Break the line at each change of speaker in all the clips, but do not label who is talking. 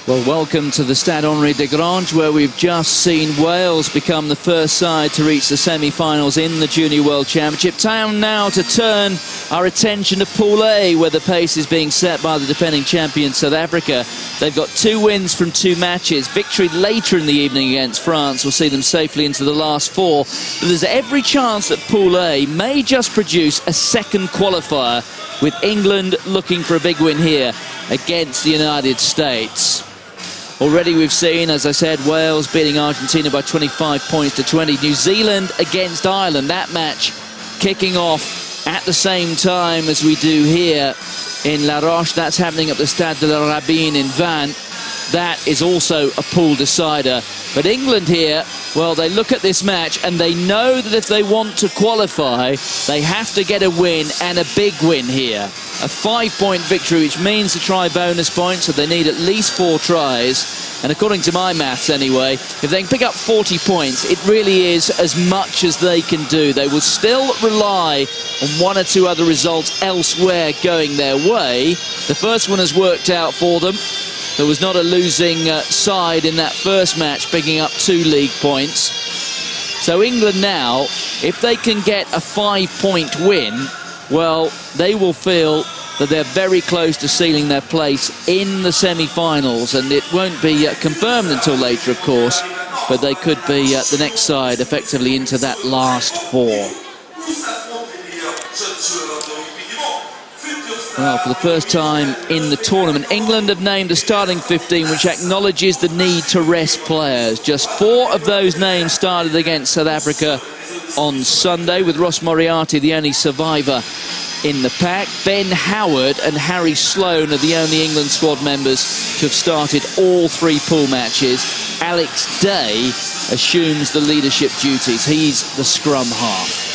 Well, welcome to the Stade Henri de Grange, where we've just seen Wales become the first side to reach the semi-finals in the Junior World Championship. Time now to turn our attention to Pool A, where the pace is being set by the defending champion South Africa. They've got 2 wins from 2 matches. Victory later in the evening against France will see them safely into the last 4. But there's every chance that Pool A may just produce a second qualifier, with England looking for a big win here against the United States. Already we've seen, as I said, Wales beating Argentina by 25 points to 20. New Zealand against Ireland. That match kicking off at the same time as we do here in La Roche. That's happening at the Stade de la Rabine in Vannes. That is also a pool decider. But England here, well, they look at this match and they know that if they want to qualify, they have to get a win, and a big win here. A 5-point victory, which means a try bonus point, so they need at least 4 tries. And according to my maths anyway, if they can pick up 40 points, it really is as much as they can do. They will still rely on 1 or 2 other results elsewhere going their way. The first one has worked out for them. There was not a losing side in that first match, picking up 2 league points. So England now, if they can get a 5-point win, well, they will feel that they're very close to sealing their place in the semi-finals, and it won't be confirmed until later, of course, but they could be the next side effectively into that last 4. Well, for the first time in the tournament, England have named a starting 15 which acknowledges the need to rest players. Just 4 of those names started against South Africa on Sunday, with Ross Moriarty the only survivor in the pack. Ben Howard and Harry Sloane are the only England squad members to have started all 3 pool matches. Alex Day assumes the leadership duties. He's the scrum half.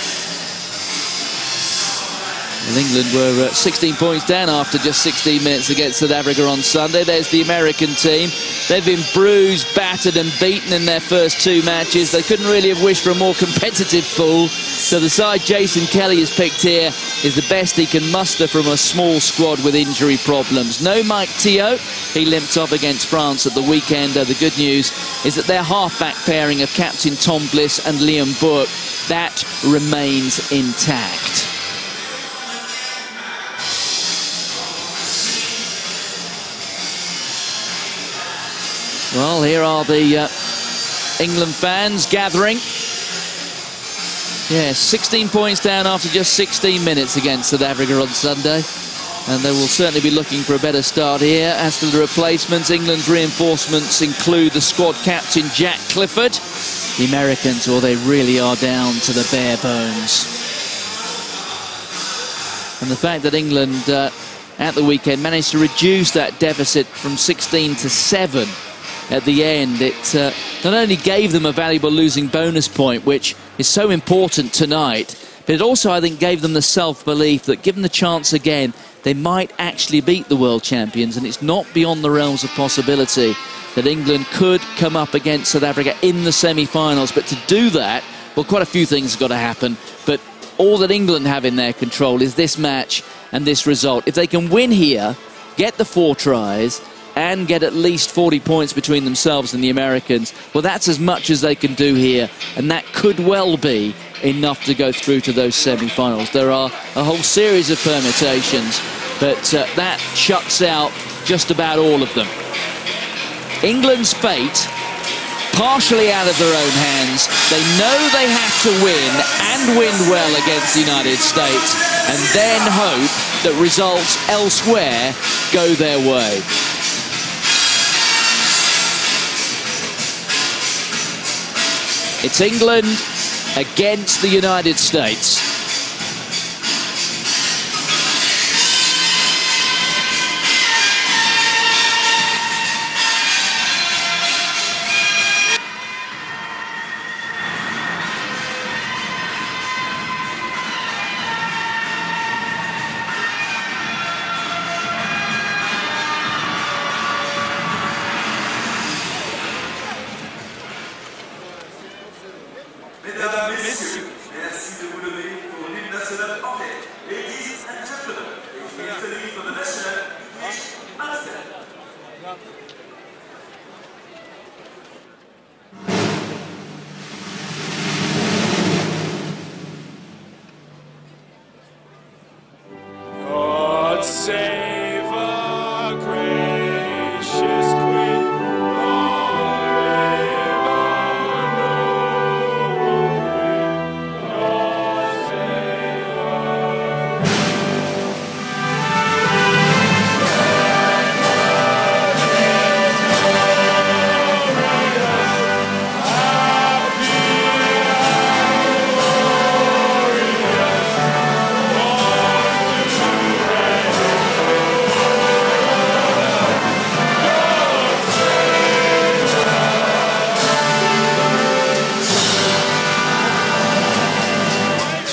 And England were 16 points down after just 16 minutes against South Africa on Sunday. There's the American team. They've been bruised, battered and beaten in their first 2 matches. They couldn't really have wished for a more competitive pool. So the side Jason Kelly has picked here is the best he can muster from a small squad with injury problems. No Mike Teo. He limped off against France at the weekend. The good news is that their half-back pairing of Captain Tom Bliss and Liam Bourke, that remains intact. Well, here are the England fans gathering. Yeah, 16 points down after just 16 minutes against South Africa on Sunday. And they will certainly be looking for a better start here. As to the replacements, England's reinforcements include the squad captain Jack Clifford. The Americans, well, they really are down to the bare bones. And the fact that England, at the weekend, managed to reduce that deficit from 16 to 7 at the end, it not only gave them a valuable losing bonus point, which is so important tonight, but it also, I think, gave them the self-belief that given the chance again, they might actually beat the world champions, and it's not beyond the realms of possibility that England could come up against South Africa in the semi-finals. But to do that, well, quite a few things have got to happen, but all that England have in their control is this match and this result. If they can win here, get the 4 tries, and get at least 40 points between themselves and the Americans, well, that's as much as they can do here, and that could well be enough to go through to those semi-finals. There are a whole series of permutations, but that shuts out just about all of them. England's fate partially out of their own hands. They know they have to win, and win well against the United States, and then hope that results elsewhere go their way. It's England against the United States.
Mesdames, Messieurs, merci de vous lever pour l'hymne national anglais. Ladies and gentlemen, here's the lead for the national English anthem.
save our gracious Queen. Long live our noble Queen, God save
her.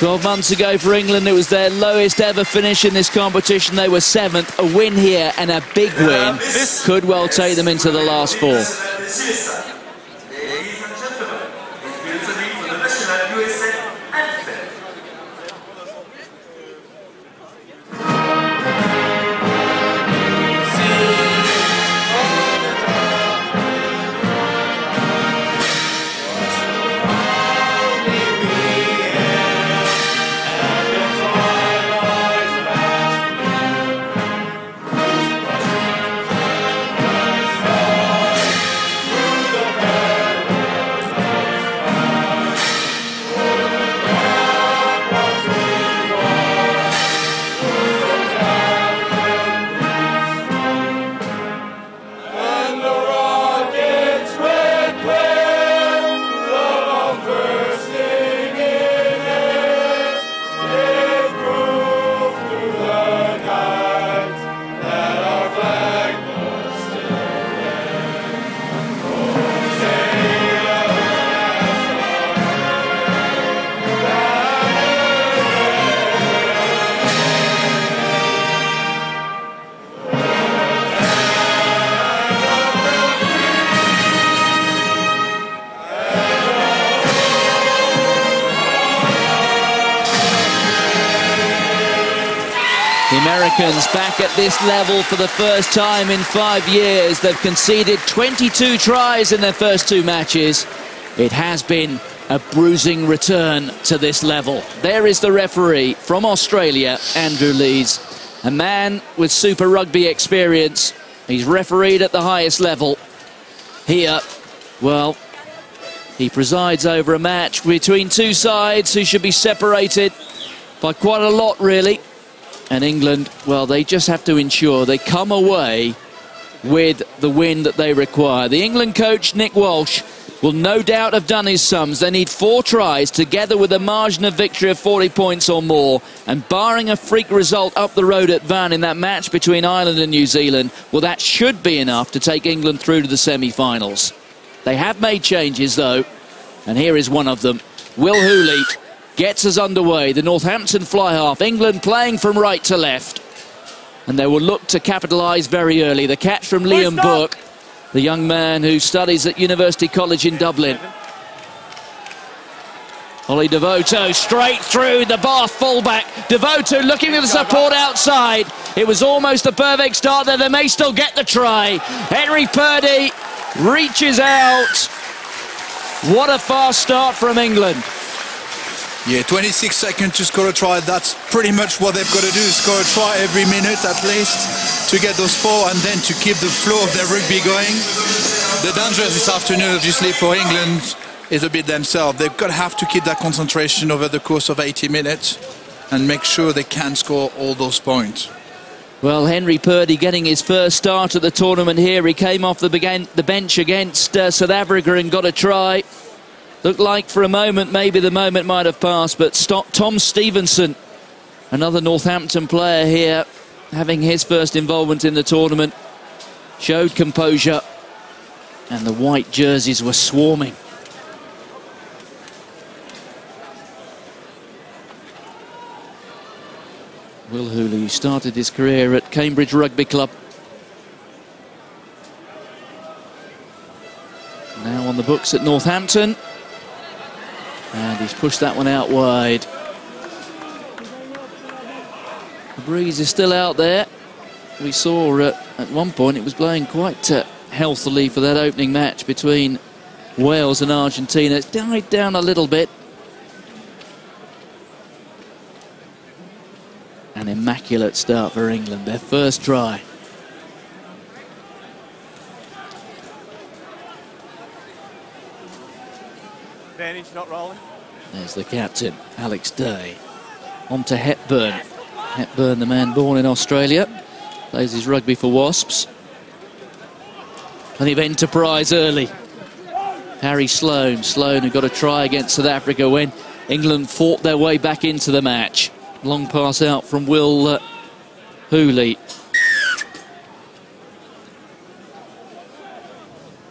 12 months ago for England, it was their lowest ever finish in this competition. They were 7th. A win here and a big win could well take them into the last 4.
Ladies and gentlemen, it's the for the national USA anthem.
The Americans back at this level for the first time in 5 years. They've conceded 22 tries in their first 2 matches. It has been a bruising return to this level. There is the referee from Australia, Andrew Lees, a man with Super Rugby experience. He's refereed at the highest level. Here, well, he presides over a match between 2 sides who should be separated by quite a lot, really. And England, well, they just have to ensure they come away with the win that they require. The England coach, Nick Walsh, will no doubt have done his sums. They need 4 tries together with a margin of victory of 40 points or more. And barring a freak result up the road at Van in that match between Ireland and New Zealand, well, that should be enough to take England through to the semi-finals. They have made changes, though, and here is one of them. Will Hooley gets us underway. The Northampton fly-half. England playing from right to left. And they will look to capitalise very early. The catch from Liam Book, the young man who studies at University College in Dublin. Ollie Devoto straight through the Bath fullback. Devoto looking for the support outside. It was almost a perfect start there. They may still get the try. Henry Purdy reaches out. What a fast start from England.
Yeah, 26 seconds to score a try. That's pretty much what they've got to do. Score a try every minute at least to get those 4 and then to keep the flow of their rugby going. The danger this afternoon, obviously, for England is a bit themselves. They've got to have to keep that concentration over the course of 80 minutes and make sure they can score all those points.
Well, Henry Purdy getting his first start at the tournament here. He came off the bench against South Africa and got a try. Looked like for a moment, maybe the moment might have passed, but Tom Stevenson, another Northampton player here, having his first involvement in the tournament, showed composure, and the white jerseys were swarming. Will Hooley, who started his career at Cambridge Rugby Club, now on the books at Northampton. And he's pushed that one out wide. The breeze is still out there. We saw at one point it was blowing quite healthily for that opening match between Wales and Argentina. It's died down a little bit. An immaculate start for England, their first try.
Advantage, not rolling.
There's the captain, Alex Day. On to Hepburn. Hepburn, the man born in Australia, plays his rugby for Wasps. Plenty of enterprise early. Harry Sloane. Sloane who got a try against South Africa when England fought their way back into the match. Long pass out from Will Hooley.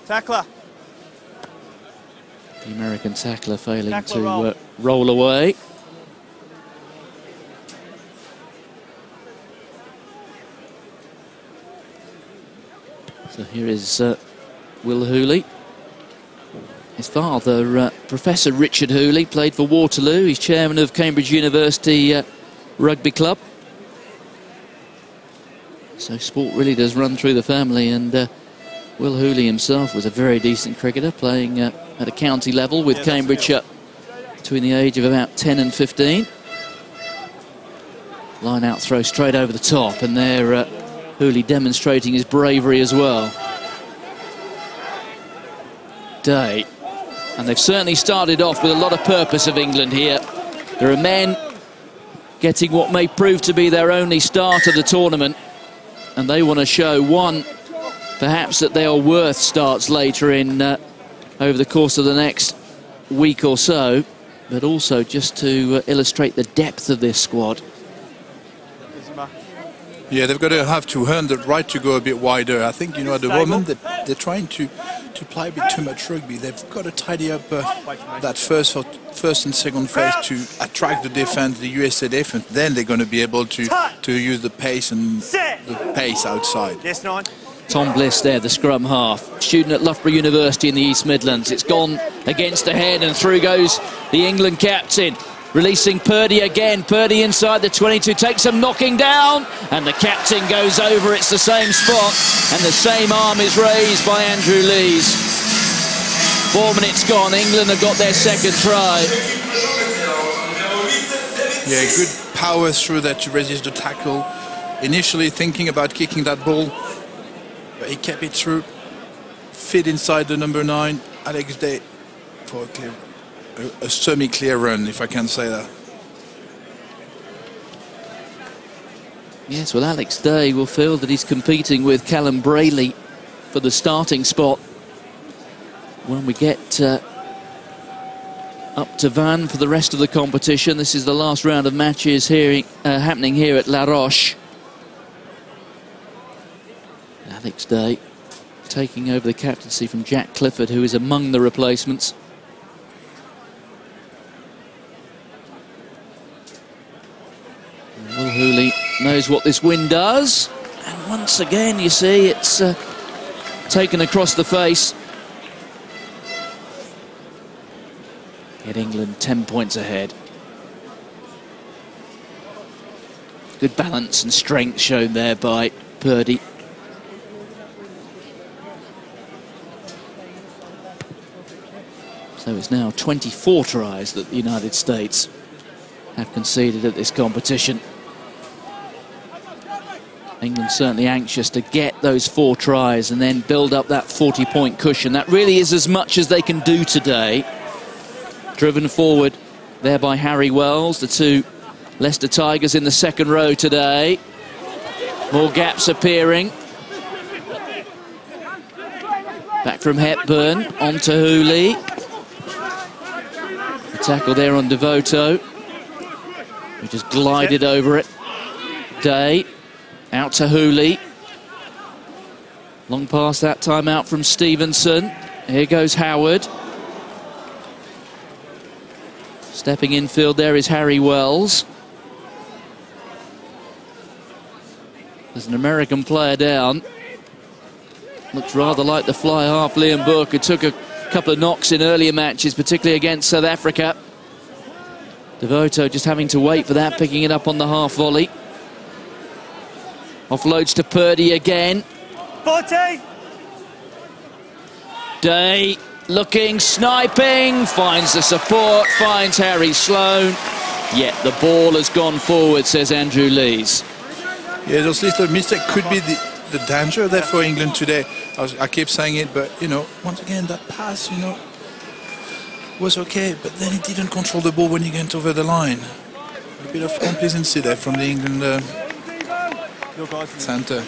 Tackler.
The American tackler failing
Tackler
to roll away. So here is Will Hooley. His father, Professor Richard Hooley, played for Waterloo. He's chairman of Cambridge University Rugby Club. So sport really does run through the family, and Will Hooley himself was a very decent cricketer, playing at a county level with Cambridge up between the age of about 10 and 15. Line out throw straight over the top, and there Hooley demonstrating his bravery as well. Day. And they've certainly started off with a lot of purpose of England here. There are men getting what may prove to be their only start of the tournament, and they want to show, one, perhaps that they are worth starts later in over the course of the next week or so, but also just to illustrate the depth of this squad.
Yeah, they've got to have to earn the right to go a bit wider. I think, you know, at the moment they're trying to play a bit too much rugby. They've got to tidy up that first and second phase to attract the defense, the USA defense. Then they're going to be able to use the pace and the pace outside.
Yes, 9.
Tom Bliss there, the scrum half. Student at Loughborough University in the East Midlands. It's gone against the head, and through goes the England captain. Releasing Purdy again. Purdy inside the 22, takes some knocking down, and the captain goes over. It's the same spot, and the same arm is raised by Andrew Lees. 4 minutes gone. England have got their second try.
Yeah, good power through that to resist the tackle. Initially thinking about kicking that ball, but he kept it through. Fit inside the number 9, Alex Day, for a semi-clear run, if I can say that.
Yes, well, Alex Day will feel that he's competing with Callum Brayley for the starting spot when we get up to Vannes for the rest of the competition. This is the last round of matches here, happening here at La Roche. Alex Day taking over the captaincy from Jack Clifford, who is among the replacements. Will Hooley knows what this wind does, and once again you see it's taken across the face. Get England 10 points ahead. Good balance and strength shown there by Purdy. So it's now 24 tries that the United States have conceded at this competition. England certainly anxious to get those 4 tries and then build up that 40-point cushion. That really is as much as they can do today. Driven forward there by Harry Wells, the 2 Leicester Tigers in the second row today. More gaps appearing. Back from Hepburn, on to Hooley. The tackle there on Devoto, who just glided over it. Day. Out to Hooley. Long pass that time out from Stevenson. Here goes Howard. Stepping infield there is Harry Wells. There's an American player down. Looks rather like the fly half Liam Bourke, who took a couple of knocks in earlier matches, particularly against South Africa. Devoto just having to wait for that, picking it up on the half volley. Offloads to Purdy again.
40.
Day looking, sniping, finds the support, finds Harry Sloane. Yet the ball has gone forward, says Andrew Lees.
Yeah, those little mistakes could be the danger there for England today. I keep saying it, but, you know, once again, that pass, you know, was okay, but then he didn't control the ball when he went over the line. A bit of complacency there from the England centre.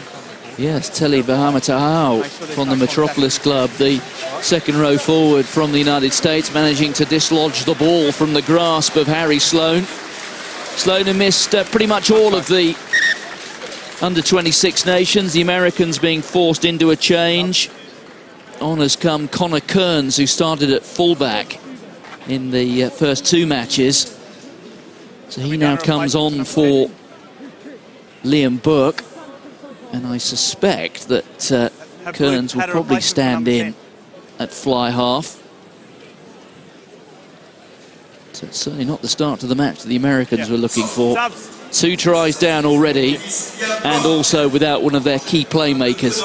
Yes, Telly Bahamatahau from the Metropolis Club, the second row forward from the United States, managing to dislodge the ball from the grasp of Harry Sloan. Sloan had missed pretty much all of the under-26 nations, the Americans being forced into a change. On has come Connor Kearns, who started at fullback in the first two matches. So he now comes on for Liam Burke. And I suspect that Kearns will probably stand in at fly half. So it's certainly not the start to the match that the Americans were looking for. 2 tries down already, and also without one of their key playmakers.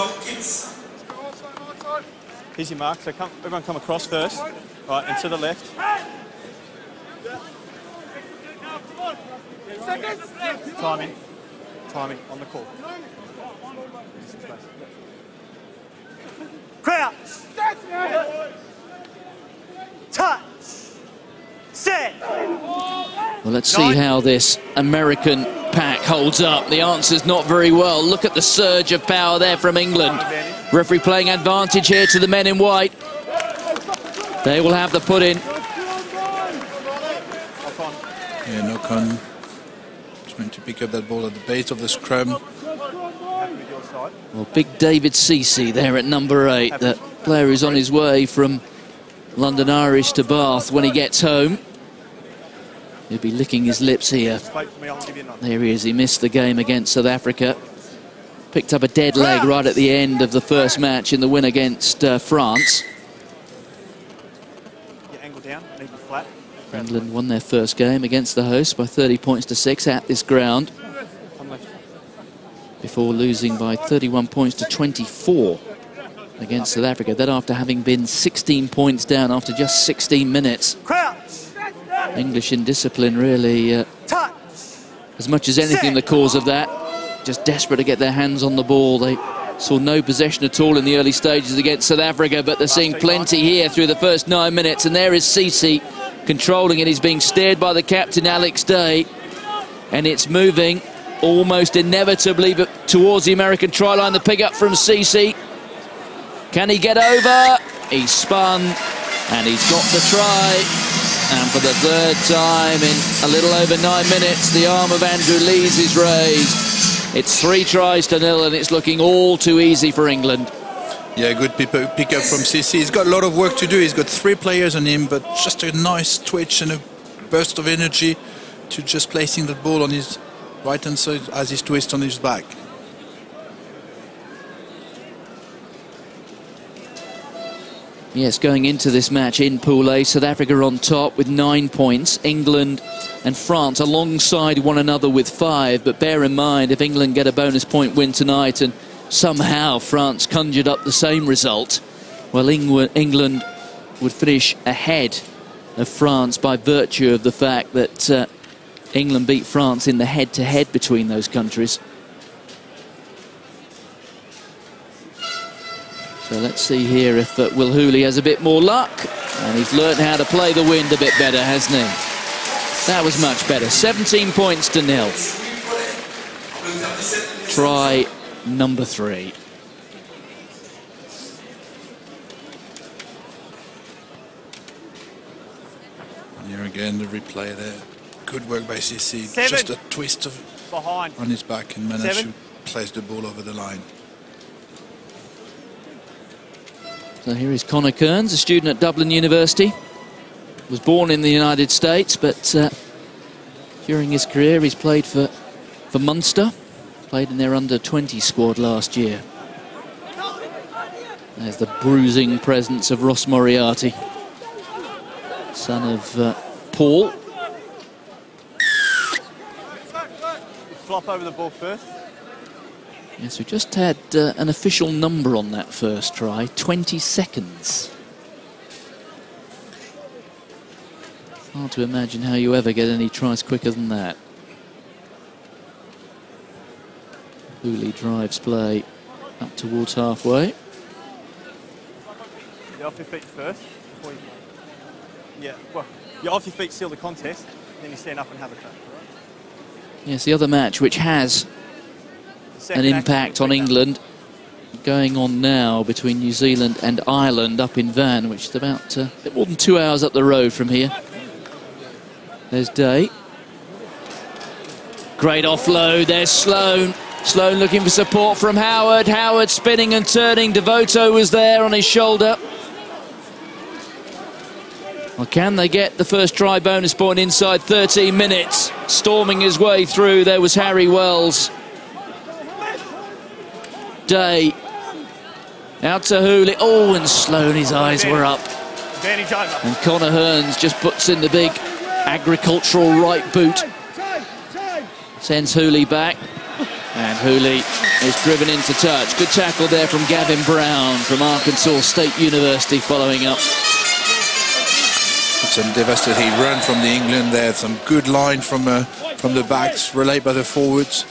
Here's your mark, so everyone come across first. Right, and to the left. Timing. Timing on the call. Crouch. Touch. Set.
Well, let's see how this American pack holds up. The answer's not very well. Look at the surge of power there from England. Referee playing advantage here to the men in white. They will have the put in.
Yeah, knock on. Trying to pick up that ball at the base of the scrum.
Well, big David Ceci there at number 8. That player who's on his way from London Irish to Bath when he gets home. He'll be licking his lips here. There he is. He missed the game against South Africa. Picked up a dead leg right at the end of the first match in the win against France. England won their first game against the hosts by 30 points to 6 at this ground, before losing by 31 points to 24 against South Africa. That after having been 16 points down after just 16 minutes. English indiscipline really, as much as anything, the cause of that. Just desperate to get their hands on the ball. They saw no possession at all in the early stages against South Africa, but they're seeing plenty here through the first 9 minutes. And there is Ceci controlling it. He's being steered by the captain, Alex Day. And it's moving almost inevitably but towards the American try line. The pick up from Ceci. Can he get over? He's spun and he's got the try. And for the third time in a little over 9 minutes, the arm of Andrew Lees is raised. It's 3 tries to 0, and it's looking all too easy for England.
Yeah, good pick up from Ceci. He's got a lot of work to do. He's got 3 players on him, but just a nice twitch and a burst of energy to just placing the ball on his right-hand side as he's twist on his back.
Yes, going into this match in Pool A, South Africa on top with 9 points. England and France alongside one another with 5. But bear in mind, if England get a bonus point win tonight and somehow France conjured up the same result, well, England would finish ahead of France by virtue of the fact that England beat France in the head-to-head between those countries. So let's see here if Will Hooley has a bit more luck. And he's learned how to play the wind a bit better, hasn't he? That was much better. 17 points to 0. Try number 3.
Here again, the replay there. Good work by Ceci.
7.
Just a twist of
Behind.
on his back and managed
7.
to place the ball over the line.
So here is Connor Kearns, a student at Dublin University. Was born in the United States, but during his career he's played for Munster. Played in their under-20 squad last year. There's the bruising presence of Ross Moriarty, son of Paul.
Flop over the ball first.
Yes, we just had an official number on that first try, 20 seconds. Hard to imagine how you ever get any tries quicker than that. Hooley drives play up towards halfway.
Get off your feet first. Before you... Yeah, well, you're off your feet, seal the contest, then you stand up and have a crack.
Yes, the other match which has an impact on England going on now between New Zealand and Ireland up in Van, which is about a bit more than 2 hours up the road from here. There's Day. Great offload. There's Sloane. Sloane looking for support from Howard. Howard spinning and turning. Devoto was there on his shoulder. Well, can they get the first try bonus point inside 13 minutes? Storming his way through, there was Harry Wells. Day. Out to Hooley. Oh, and Sloane, his eyes were up. And Connor Hearns just puts in the big agricultural right boot. Sends Hooley back. And Hooley is driven into touch. Good tackle there from Gavin Brown from Arkansas State University following up.
Some devastating run from the England there. Some good line from the backs, relayed by the forwards.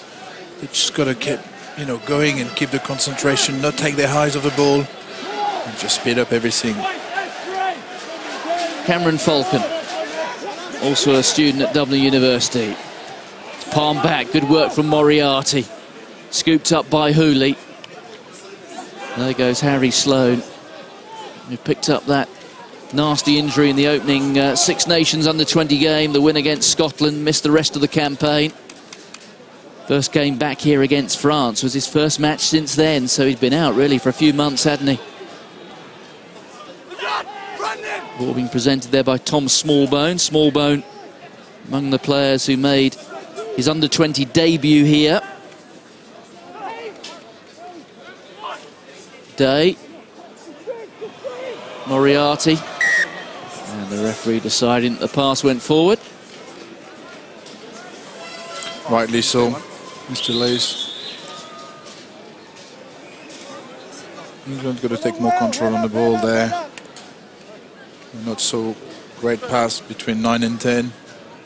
They just got to keep, you know, going and keep the concentration, not take their eyes off the ball, and just speed up everything.
Cameron Falcon, also a student at Dublin University. Palm back, good work from Moriarty. Scooped up by Hooley. There goes Harry Sloane, who picked up that nasty injury in the opening Six Nations under-20 game. The win against Scotland, missed the rest of the campaign. First game back here against France was his first match since then, so he'd been out really for a few months, hadn't he? Ball being presented there by Tom Smallbone. Smallbone among the players who made his under-20 debut here. Day. Moriarty. And the referee deciding that the pass went forward.
Rightly so, Mr. Lace. England's got to take more control on the ball there. Not so great pass between 9 and 10.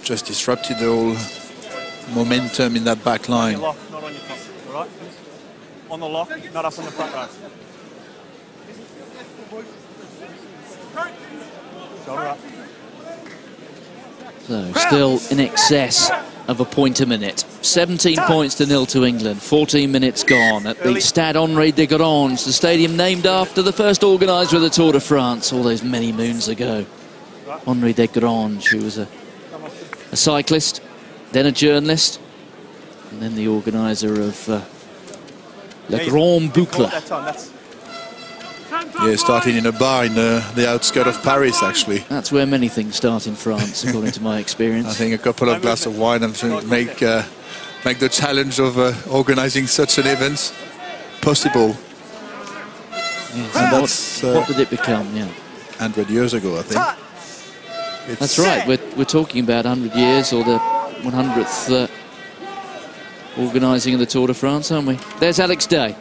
Just disrupted the whole momentum in that back line.
Not on your front, all right? On the lock, not up on the front row. Shoulder up.
So still in excess of a point a minute. 17 points to 0 to England. 14 minutes gone at the Stade Henri de Grange, the stadium named after the first organiser of the Tour de France all those many moons ago. Henri de Grange, who was a cyclist, then a journalist, and then the organiser of Le Grand Boucle.
Yeah, starting in a bar in the outskirts of Paris, actually.
That's where many things start in France, according to my experience.
I think a couple of glasses of wine and make the challenge of organising such an event possible.
Yes.
And that's,
what did it become? Yeah,
100 years ago, I think.
That's right. We're talking about 100 years, or the 100th organising of the Tour de France, aren't we? There's Alex Day,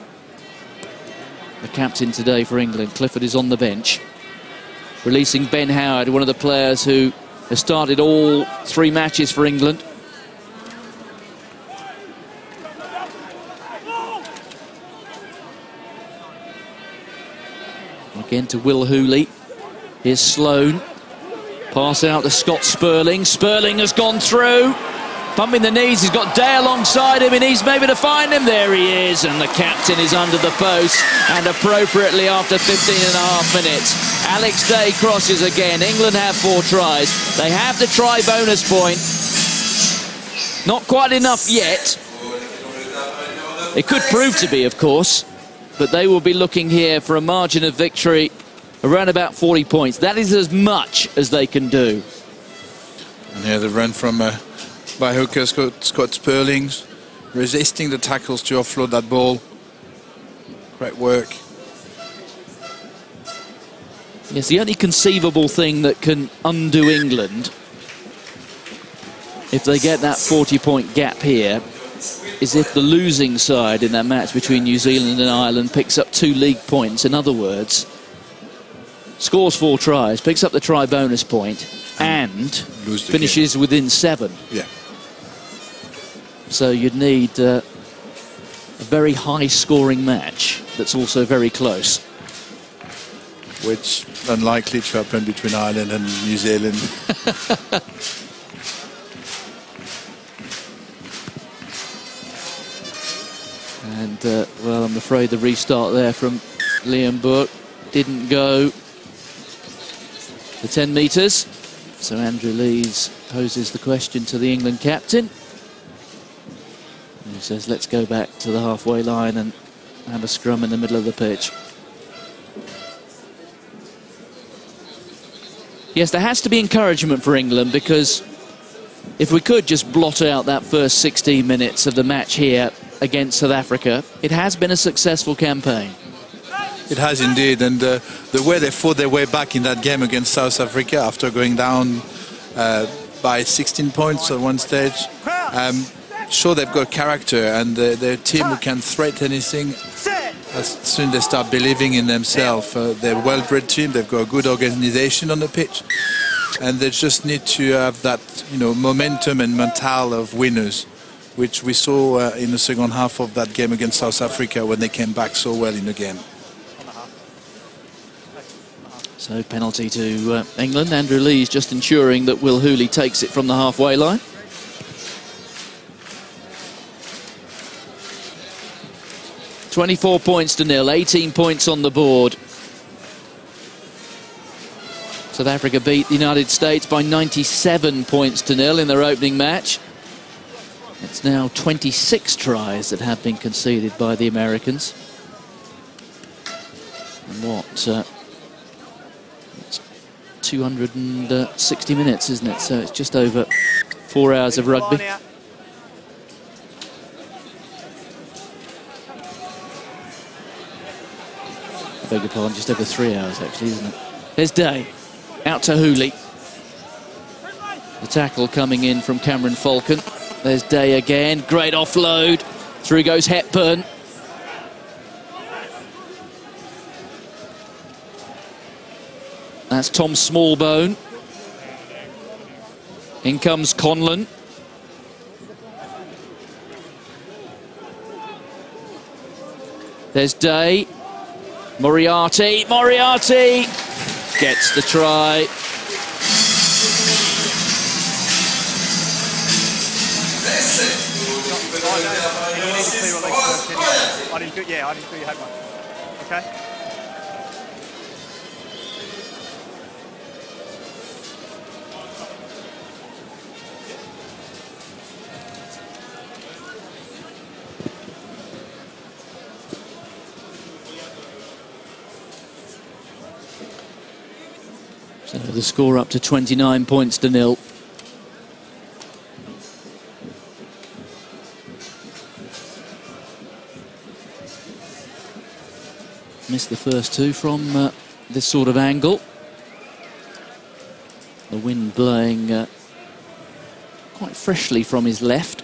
the captain today for England. Clifford is on the bench, releasing Ben Howard, one of the players who has started all 3 matches for England. Again to Will Hooley. Here's Sloane. Pass out to Scott Sperling. Sperling has gone through. Pumping the knees, he's got Day alongside him, he needs maybe to find him. There he is, and the captain is under the post, and appropriately after 15.5 minutes. Alex Day crosses again. England have 4 tries. They have the try bonus point. Not quite enough yet. It could prove to be, of course, but they will be looking here for a margin of victory around about 40 points. That is as much as they can do.
And here the run from by hooker Scott Sperling, resisting the tackles to offload that ball. Great work.
Yes, the only conceivable thing that can undo England, if they get that 40-point gap here, is if the losing side in that match between New Zealand and Ireland picks up 2 league points. In other words, scores 4 tries, picks up the try bonus point, and
lose the
finishes within 7.
Yeah.
So you'd need a very high-scoring match that's also very close.
Which unlikely to happen between Ireland and New Zealand.
And, well, I'm afraid the restart there from Liam Bourke didn't go the 10 metres. So Andrew Lees poses the question to the England captain. He says, let's go back to the halfway line and have a scrum in the middle of the pitch. Yes, there has to be encouragement for England, because if we could just blot out that first 16 minutes of the match here against South Africa, it has been a successful campaign.
It has indeed, and the way they fought their way back in that game against South Africa after going down by 16 points at one stage, show they've got character, and they're a team who can threat anything as soon as they start believing in themselves. They're a well-bred team, they've got a good organization on the pitch, and they just need to have that, you know, momentum and mental of winners, which we saw in the second half of that game against South Africa when they came back so well in the game.
So penalty to England. Andrew Lees just ensuring that Will Hooley takes it from the halfway line. £24-0, 18 points on the board. South Africa beat the United States by 97-0 in their opening match. It's now 26 tries that have been conceded by the Americans. And what? It's 260 minutes, isn't it? So it's just over 4 hours of rugby. I beg your pardon, just over 3 hours actually, isn't it? There's Day. Out to Hooley. The tackle coming in from Cameron Falcon. There's Day again. Great offload. Through goes Hepburn. That's Tom Smallbone. In comes Conlon. There's Day. Moriarty. Moriarty gets the try.
I didn't feel you had one. Okay?
So the score up to 29-0. Missed the first two from this sort of angle. The wind blowing quite freshly from his left.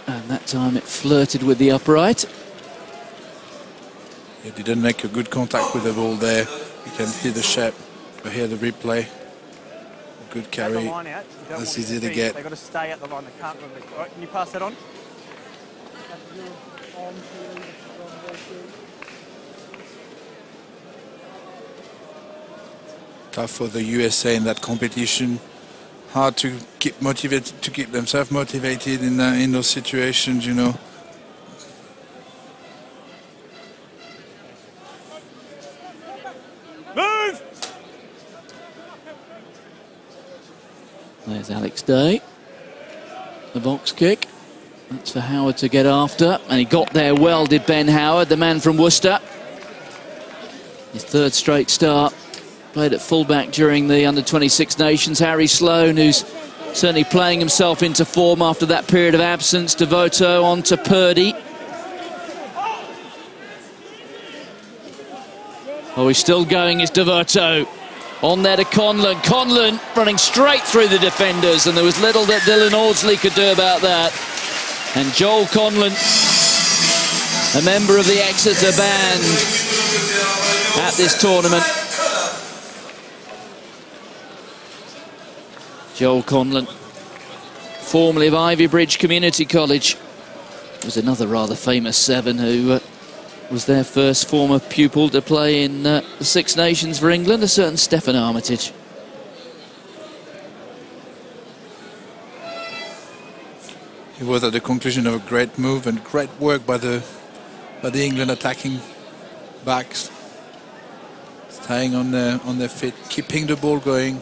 And that time it flirted with the upright.
He didn't make a good contact with the ball there. You can see the shape, but here the replay. Good carry. That's easy to get.
They've got to stay at the line. They can't move it. All right, can you pass that on?
Tough for the USA in that competition. Hard to keep motivated, to keep themselves motivated in those situations, you know.
Move!
There's Alex Day. The box kick. That's for Howard to get after. And he got there well, did Ben Howard, the man from Worcester. His third straight start. Played at fullback during the Under-26 Nations. Harry Sloan, who's certainly playing himself into form after that period of absence. Devoto on to Purdy. Oh, he's still going, is Devoto. On there to Conlon. Conlon running straight through the defenders, and there was little that Dylan Audsley could do about that. And Joel Conlon, a member of the Exeter band at this tournament. Joel Conlon, formerly of Ivybridge Community College, was another rather famous seven who was their first former pupil to play in the Six Nations for England, a certain Stephen Armitage.
It was at the conclusion of a great move and great work by the England attacking backs, staying on their feet, keeping the ball going,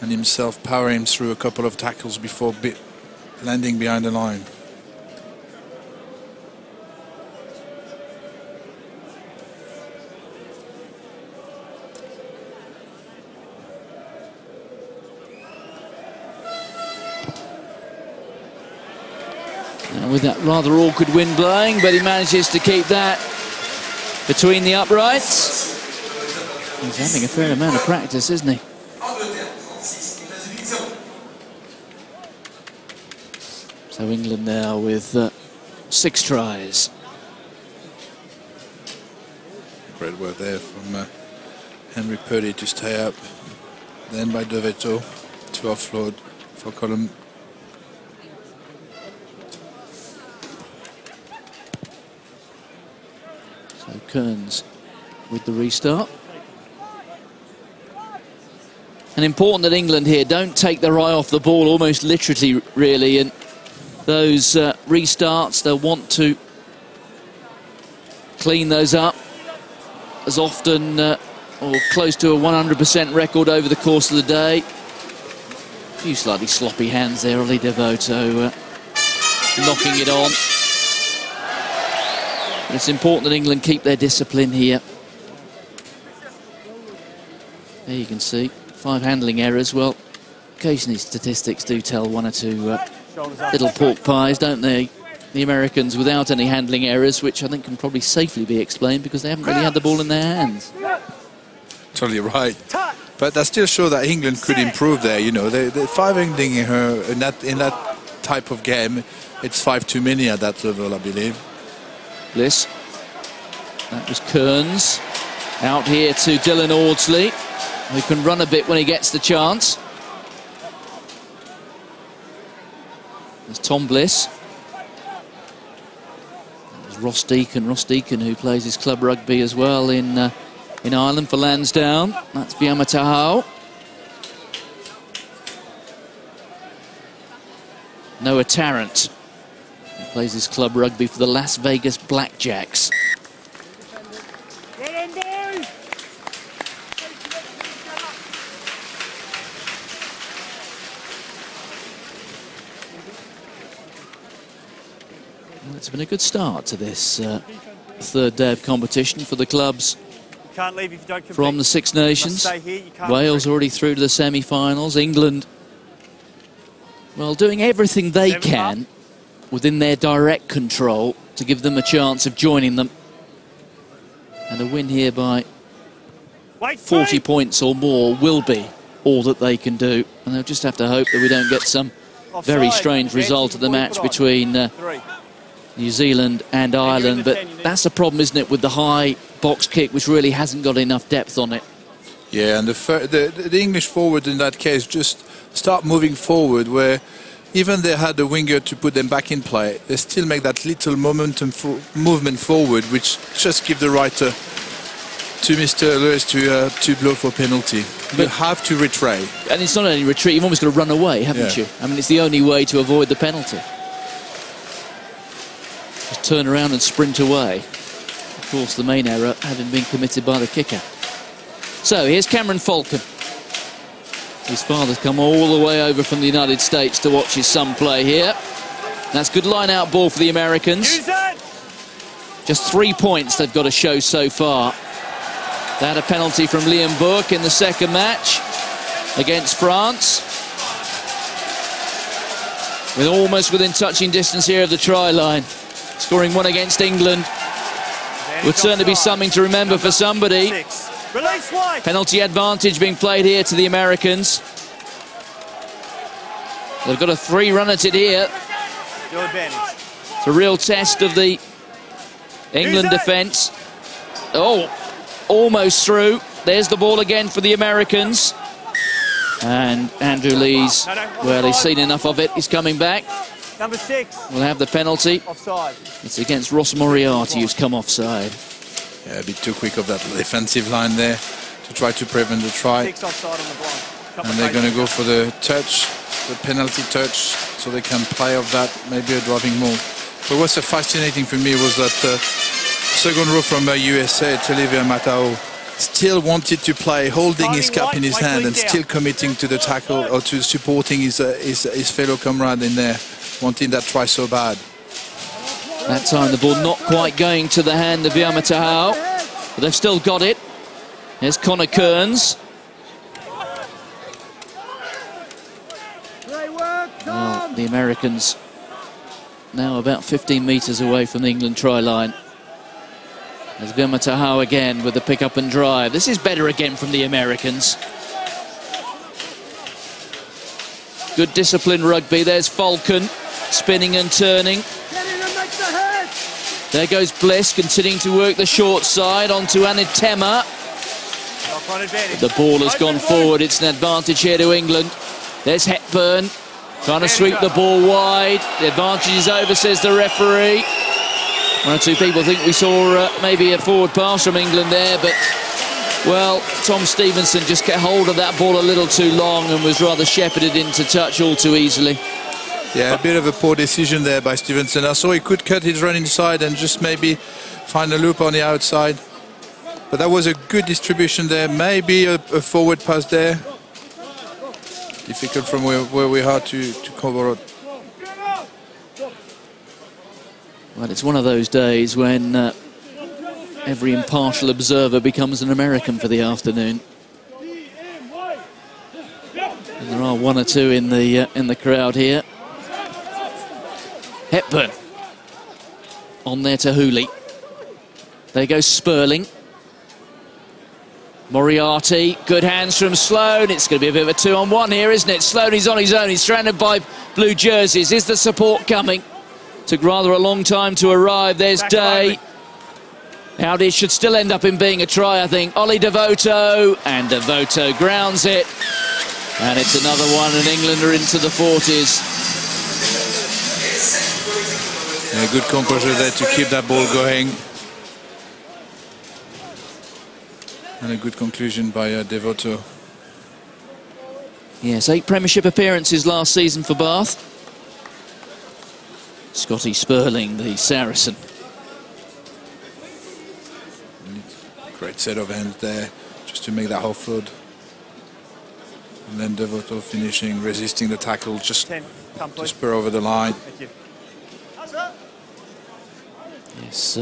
and himself powering through a couple of tackles before landing behind the line.
With that rather awkward wind blowing, but he manages to keep that between the uprights. He's having a fair amount of practice, isn't he? So England now with 6 tries.
Great work there from Henry Purdy to stay up. Then by Dovetto to offload for Colum.
So Kearns with the restart. And important that England here don't take their eye off the ball, almost literally, really. And those restarts, they'll want to clean those up as often or close to a 100% record over the course of the day. A few slightly sloppy hands there, Ollie Devoto knocking it on. But it's important that England keep their discipline here. There you can see 5 handling errors. Well, occasionally statistics do tell 1 or 2 little pork pies, don't they? The Americans without any handling errors, which I think can probably safely be explained because they haven't really had the ball in their hands.
Totally right. But that still shows that England could improve there. You know, the 5 handling error in that type of game, it's 5 too many at that level, I believe.
Bliss. That was Kearns. Out here to Dylan Audsley, who can run a bit when he gets the chance. There's Tom Bliss. There's Ross Deacon, who plays his club rugby as well in Ireland for Lansdowne. That's Biamatahau. Noah Tarrant, who plays his club rugby for the Las Vegas Blackjacks. Well, it's been a good start to this third day of competition for the clubs
Can't leave if you don't compete.
from the Six Nations.
Stay here, you can't
Wales
compete.
already through to the semi-finals. England, well, doing everything they can within their direct control to give them a chance of joining them. And a win here by 40 points or more will be all that they can do. And they'll just have to hope that we don't get some very strange result of the match between New Zealand and Ireland. But that's the problem, isn't it, with the high box kick, which really hasn't got enough depth on it.
Yeah, and the English forward in that case just start moving forward, where even they had the winger to put them back in play, they still make that little movement forward, which just give the right to Mr. Lewis to blow for penalty. But you have to retreat.
And it's not only retreat, you've almost got to run away, haven't you? I mean, it's the only way to avoid the penalty. Just turn around and sprint away. Of course, the main error having been committed by the kicker. So here's Cameron Falcon. His father's come all the way over from the United States to watch his son play here. That's good line-out ball for the Americans. Just 3 points they've got to show so far. They had a penalty from Liam Burke in the second match against France. With almost within touching distance here of the try line. Scoring 1 against England would certainly be something to remember for somebody. Penalty advantage being played here to the Americans. They've got a 3 run at it here.
Your advantage.
It's a real test of the England defence. Oh, almost through. There's the ball again for the Americans. And Andrew Lee's, well, he's seen enough of it. He's coming back.
Number 6.
We'll have the penalty.
Offside.
It's against Ross Moriarty, who's come offside.
Yeah, a bit too quick of that defensive line there to try to prevent the try.
6 offside on the blind.
And they're going to go for the touch, the penalty touch, so they can play off that, maybe a driving move. But what's so fascinating for me was that second row from USA, Televia Matao, still wanted to play, holding his cap in his hand and still committing to the tackle or to supporting his fellow comrade in there, wanting that try so bad.
That time the ball not quite going to the hand of Yamatahao, but they've still got it. There's Connor Kearns. Well, the Americans now about 15 metres away from the England try line. There's Yamatahao again with the pick up and drive. This is better again from the Americans. Good disciplined rugby. There's Falcon spinning and turning. There goes Bliss, continuing to work the short side onto Anitema. The ball has gone forward. It's an advantage here to England. There's Hepburn trying to sweep the ball wide. The advantage is over, says the referee. One or two people think we saw maybe a forward pass from England there, but, well, Tom Stevenson just kept hold of that ball a little too long and was rather shepherded into touch all too easily.
Yeah, a bit of a poor decision there by Stevenson. I saw he could cut his run inside and just maybe find a loop on the outside. But that was a good distribution there. Maybe a forward pass there. Difficult from where we are to cover it.
Well, it's one of those days when every impartial observer becomes an American for the afternoon. And there are one or two in the crowd here. Hepburn on there to Hooley. There goes Sperling. Moriarty, good hands from Sloan. It's going to be a bit of a 2-on-1 here, isn't it? Sloan is on his own. He's surrounded by blue jerseys. Is the support coming? Took rather a long time to arrive. There's Day. Now this should still end up in being a try, I think. Ollie Devoto, and Devoto grounds it. And it's another one, and England are into the 40s.
Yeah, good composure there to keep that ball going. And a good conclusion by Devoto.
Yes, 8 Premiership appearances last season for Bath. Scotty Sperling, the Saracen.
Great set of hands there, just to make that offload. And then Devoto finishing, resisting the tackle, just to spur over the line.
Thank you.
Yes,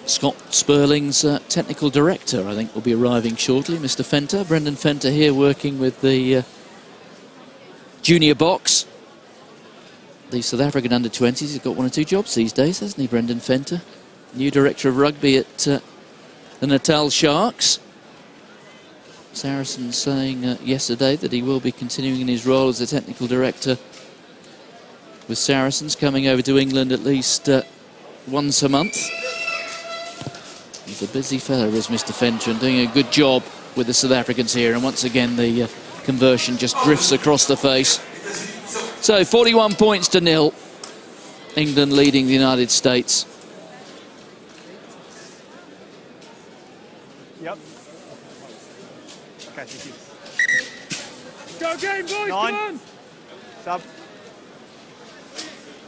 Scott Sperling's technical director, I think, will be arriving shortly. Mr. Fenter, Brendan Fenter here working with the junior box. The South African under-20s, he's got 1 or 2 jobs these days, hasn't he, Brendan Fenter? New director of rugby at the Natal Sharks. Saracen saying yesterday that he will be continuing in his role as the technical director with Saracens, coming over to England at least once a month. He's a busy fellow, is Mr. Fenter, and doing a good job with the South Africans here. And once again, the conversion just drifts across the face. So 41 points to 0. England leading the United States.
Yep. Okay, thank you. Go game, boys, 9. Come on! Sub.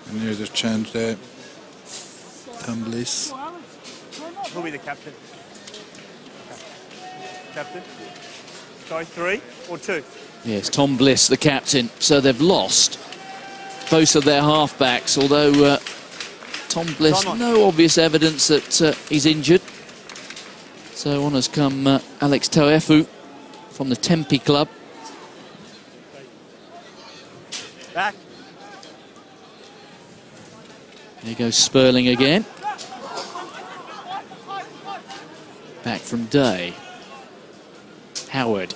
And there's a change there. Tom Bliss.
Who'll be the captain? Okay. Captain? Sorry, 3 or 2?
Yes, Tom Bliss, the captain. So they've lost both of their halfbacks, although Tom Bliss, no obvious evidence that he's injured. So on has come Alex Toefu from the Tempe club.
Back.
There goes Sperling again. Back from Day. Howard.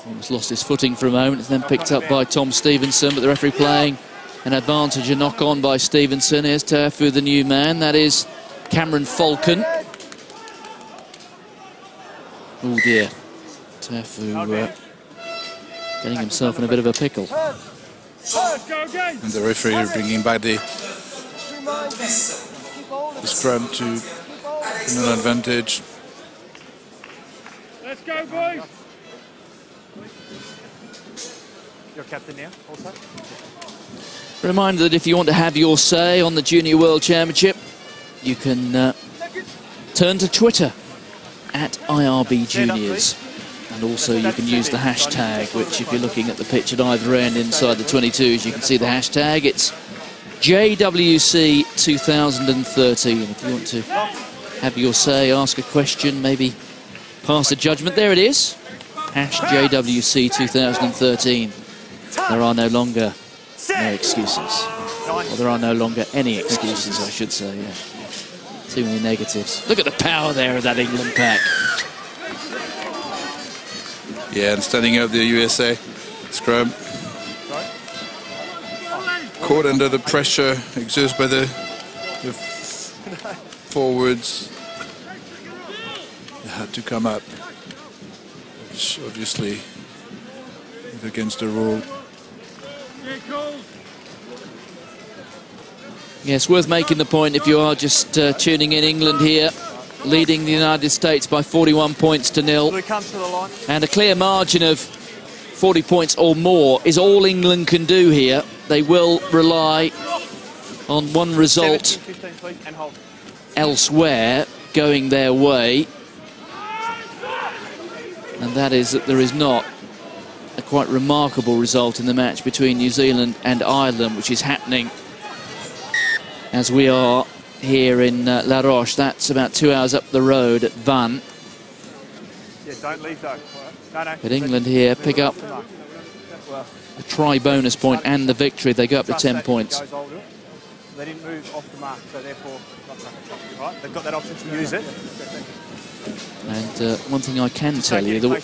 Almost lost his footing for a moment. It's then picked up by Tom Stevenson, but the referee playing an advantage, a knock-on by Stevenson. Here's Tafu, the new man. That is Cameron Falcon. Oh dear. Tafu getting himself in a bit of a pickle.
And the referee bringing back the scrum to an advantage.
Let's go, boys! Your captain now, also.
Reminder that if you want to have your say on the Junior World Championship, you can turn to Twitter at IRB Juniors. And also you can use the hashtag, which if you're looking at the pitch at either end inside the 22s, you can see the hashtag. It's JWC 2013. If you want to have your say, ask a question, maybe pass a judgment, there it is. Hash JWC 2013. There are no longer no excuses. Or there are no longer any excuses, I should say. Yeah. Too many negatives. Look at the power there of that England pack.
Yeah, and standing up the USA scrum. Caught under the pressure exerted by the forwards. They had to come up, which obviously is against the rule.
Yes, worth making the point if you are just tuning in. England here, leading the United States by 41 points to 0. And a clear margin of 40 points or more is all England can do here. They will rely on one result elsewhere going their way. And that is that there is not a quite remarkable result in the match between New Zealand and Ireland, which is happening as we are here in La Roche. That's about 2 hours up the road at Vannes.
Yeah, don't leave though. No.
But England here pick up a try bonus point and the victory. They go up to 10 points.
They didn't move off the mark, so therefore, right? They've got that option to use it.
And one thing I can tell you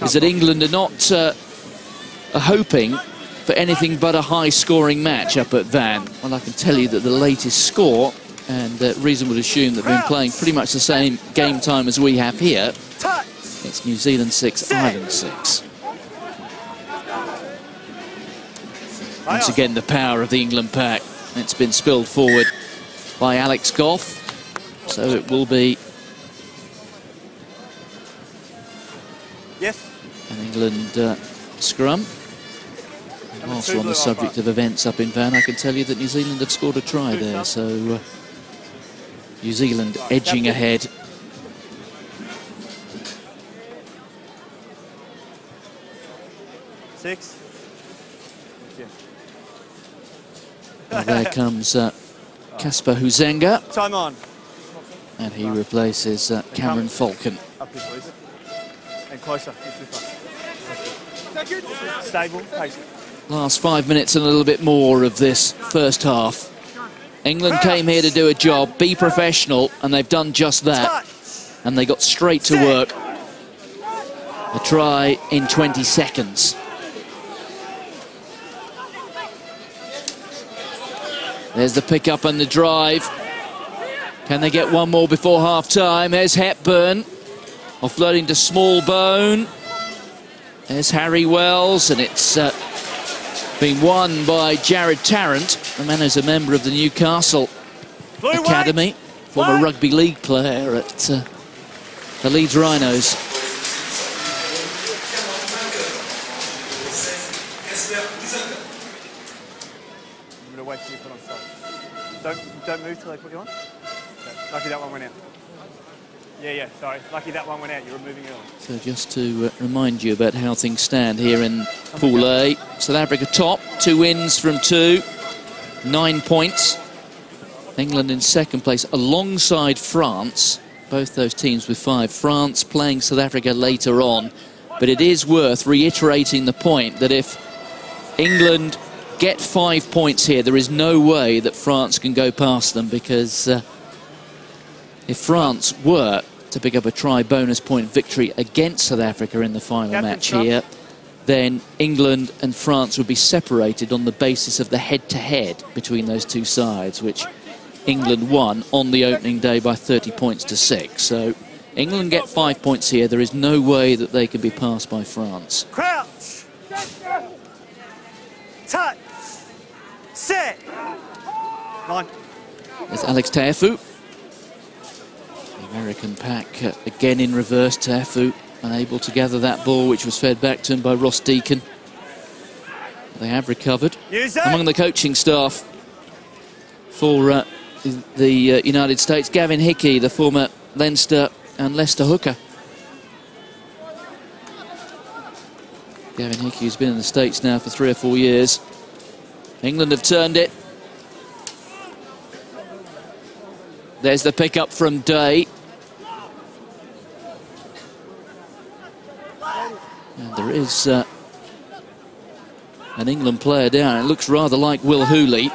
is that England are not hoping for anything but a high-scoring match up at Vannes. Well, I can tell you that the latest score, and reason would assume that they've been playing pretty much the same game time as we have here. It's New Zealand 6, Ireland 6. Once again, the power of the England pack. It's been spilled forward by Alex Goff. So it will be an England scrum. And also on the subject of events up in Vannes, I can tell you that New Zealand have scored a try there. So New Zealand edging ahead. Well, there comes Casper Huzenga.
Time on.
And he replaces Cameron Falcon.
Up here, please. And closer. Stable.
Last 5 minutes and a little bit more of this first half. England came here to do a job, be professional, and they've done just that. And they got straight to work. A try in 20 seconds. There's the pick-up and the drive. Can they get one more before half-time? There's Hepburn. Offloading to Smallbone. There's Harry Wells, and it's been won by Jared Tarrant, the man who's a member of the Newcastle Academy, former rugby league player at the Leeds Rhinos.
I'm going to wait till you put on stop. Don't move till they put you on. Okay. Lucky that one went out. Yeah, sorry. Lucky that one went out. You're moving it on.
So just to remind you about how things stand here in Pool A. South Africa top, 2 wins from 2, 9 points. England in second place alongside France. Both those teams with 5. France playing South Africa later on. But it is worth reiterating the point that if England get 5 points here, there is no way that France can go past them, because if France were to pick up a try bonus point victory against South Africa in the final match here, then England and France would be separated on the basis of the head-to-head between those two sides, which England won on the opening day by 30 points to 6. So England get 5 points here. There is no way that they can be passed by France.
Crouch. Touch. Set. Line.
There's Alex Teafu. The American pack again in reverse. Teafu unable to gather that ball, which was fed back to him by Ross Deacon. They have recovered. Among the coaching staff for the United States, Gavin Hickey, the former Leinster and Leicester hooker. Gavin Hickey has been in the States now for 3 or 4 years. England have turned it. There's the pick-up from Day. And there is an England player down. It looks rather like Will Hooley.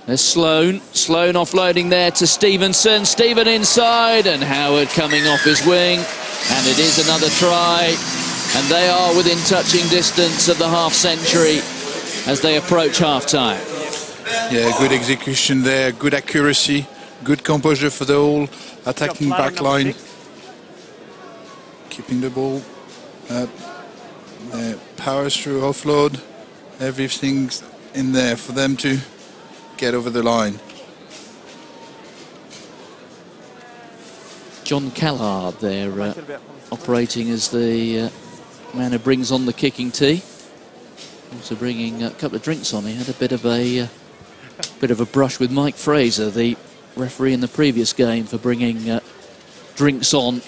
There's Sloan. Sloan offloading there to Stevenson. Stephen inside, and Howard coming off his wing. And it is another try. And they are within touching distance of the half-century as they approach half-time.
Yeah, good execution there, good accuracy, good composure for the whole attacking back line. Keeping the ball up. Powers through offload. Everything's in there for them to get over the line.
John Callard there operating as the man who brings on the kicking tee. Also bringing a couple of drinks on. He had a bit of a brush with Mike Fraser, the referee in the previous game, for bringing drinks on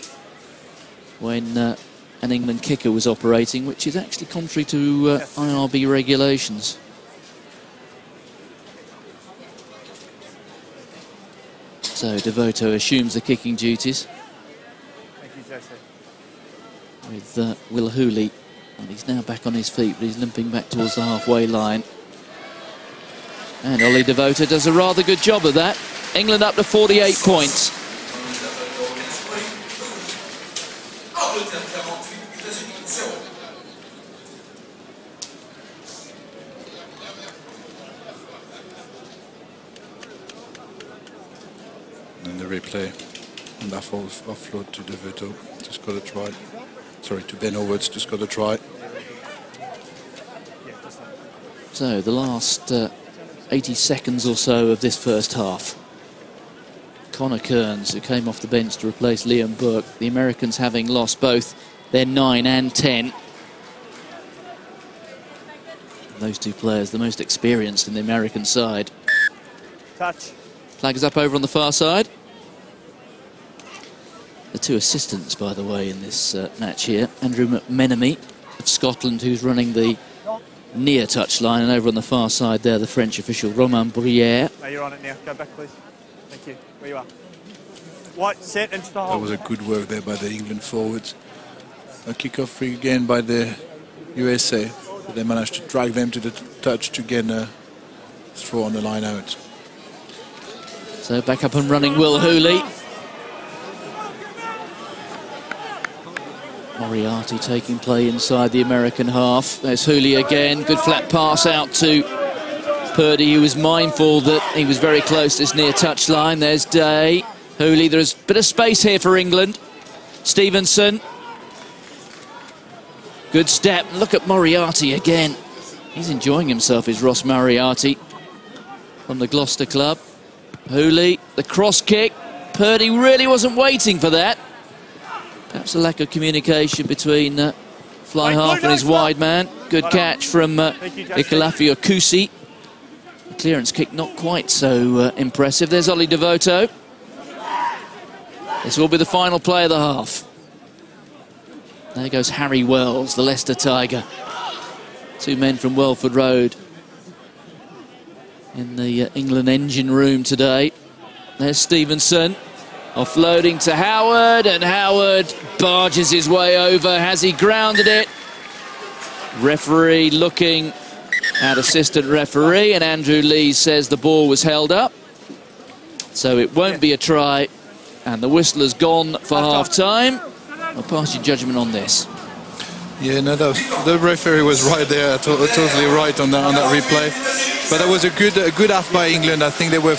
when an England kicker was operating, which is actually contrary to IRB regulations. So Devoto assumes the kicking duties.
Thank you, Jesse.
With Will Hooley. And he's now back on his feet, but he's limping back towards the halfway line. And Ollie Devoto does a rather good job of that. England up to 48 points.
And the replay. And that falls offload to Devoto. Just got a try. Sorry, to Ben Howard, just got a try.
So the last 80 seconds or so of this first half. Connor Kearns, who came off the bench to replace Liam Burke. The Americans having lost both their 9 and 10. Those two players, the most experienced in the American side.
Touch.
Flag is up over on the far side. The two assistants, by the way, in this match here. Andrew McMenemy of Scotland, who's running the near touchline, and over on the far side there, the French official Romain Brière.
No, you're on it now. Go back, please. Thank you. Where you are. White, set, into the hole.
That was a good work there by the England forwards. A kick-off free again by the USA. But they managed to drag them to the touch to get a throw on the line out.
So back up and running Will Hooley. Moriarty taking play inside the American half. There's Hooley again. Good flat pass out to Purdy, who was mindful that he was very close to this near touchline. There's Day. Hooley, there's a bit of space here for England. Stevenson. Good step. Look at Moriarty again. He's enjoying himself, is Ross Moriarty from the Gloucester club. Hooley, the cross kick. Purdy really wasn't waiting for that. Perhaps a lack of communication between fly half and his wide man. Good catch from Ikalafi Okusi. The clearance kick not quite so impressive. There's Ollie Devoto. This will be the final play of the half. There goes Harry Wells, the Leicester Tiger. Two men from Welford Road in the England engine room today. There's Stevenson. Offloading to Howard, and Howard barges his way over. Has he grounded it? Referee looking at assistant referee, and Andrew Lee says the ball was held up. So it won't be a try, and the whistler's gone for half-time. I'll pass your judgment on this.
Yeah, no, the referee was right there, totally right on that replay. But that was a good half by England. I think they were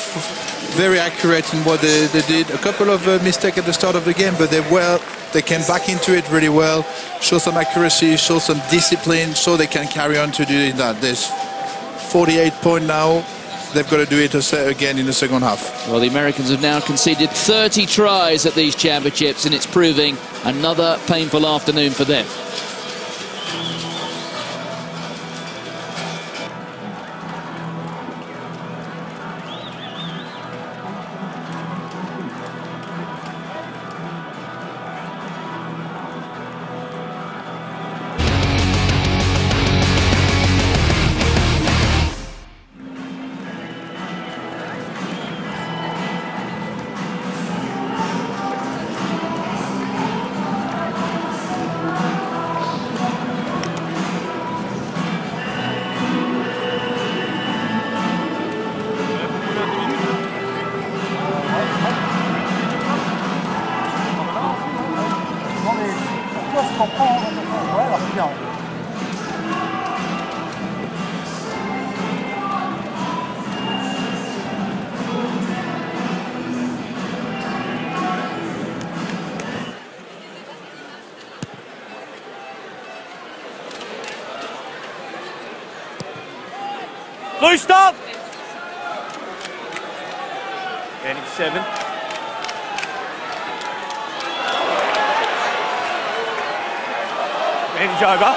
very accurate in what they did. A couple of mistakes at the start of the game, but they came back into it really well, show some accuracy, show some discipline, so they can carry on to do that. There's 48 points now. They've got to do it again in the second half.
Well, the Americans have now conceded 30 tries at these championships, and it's proving another painful afternoon for them.
Blue stop! And it's 7. Edge over.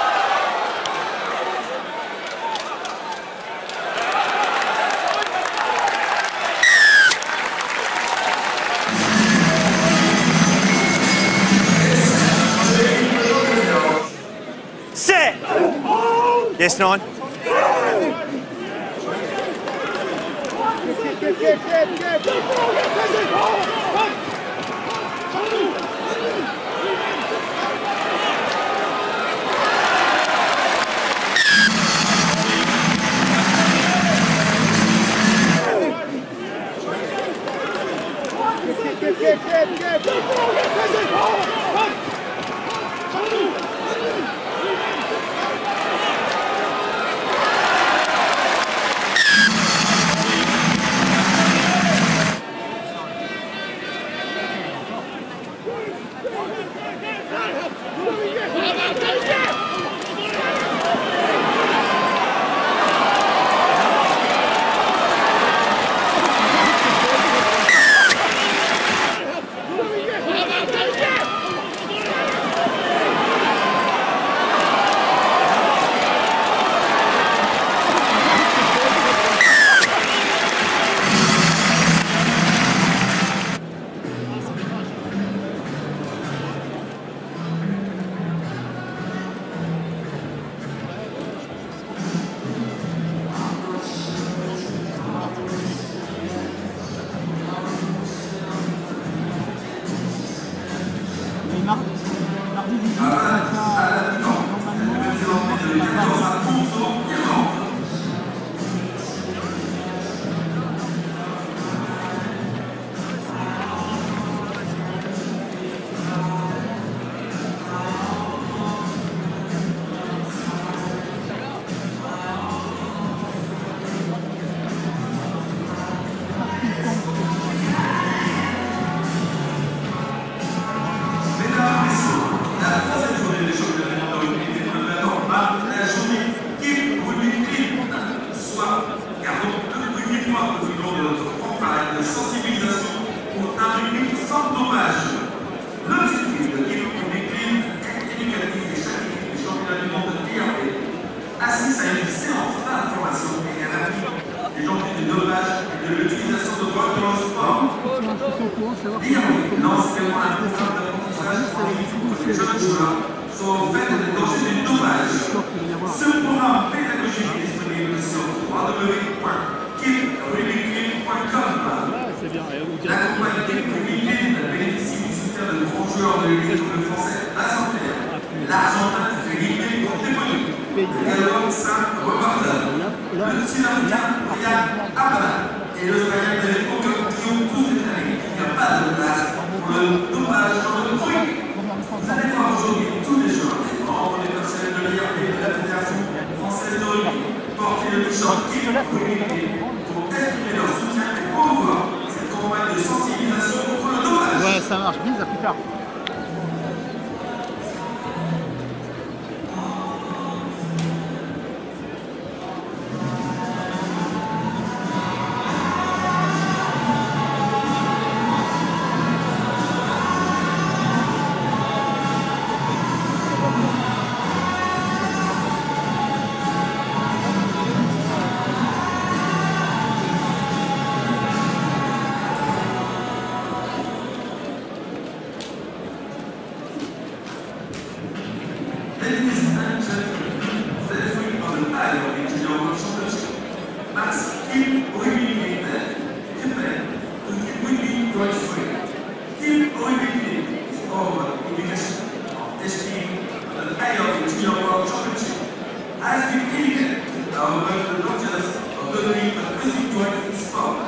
Set! Yes, 9.
Vous allez Ladies and gentlemen, the referee of the IOB Junior World Championship must keep repeating them. Keep repeating right free. Keep repeating is our obligation of testing the IOB Junior World Championship has been indicated among the doctors of the league and basic joint sport.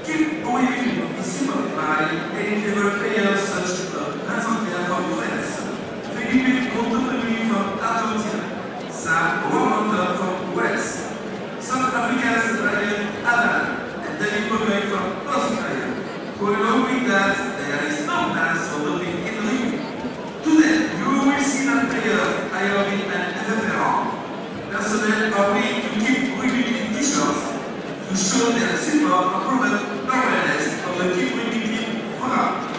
Keep repeating is symbolized by any level players such as Vincent from France, Philippe Contemporain from Argentina, Sam Romander from Wales, South Africa's Ryan Adam, and David Bowen from Australia, who along with that there is no plans for doping in the league. Today, you will see that players, IOB and FFR, personnel are willing to keep repeating t-shirts to show their support and promote awareness of the keep repeating program.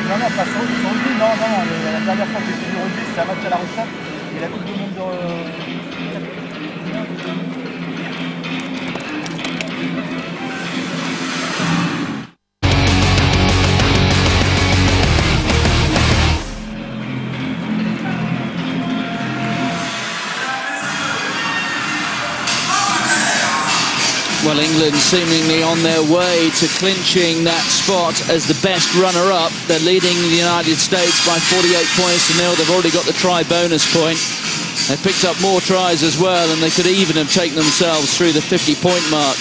Non, pas sur rugby, non, la dernière fois que j'ai fait du rugby, c'est un match à la retraite, et la Coupe du Monde de...
Well, England seemingly on their way to clinching that spot as the best runner-up. They're leading the United States by 48 points to 0. They've already got the try bonus point. They've picked up more tries as well, and they could even have taken themselves through the 50-point mark.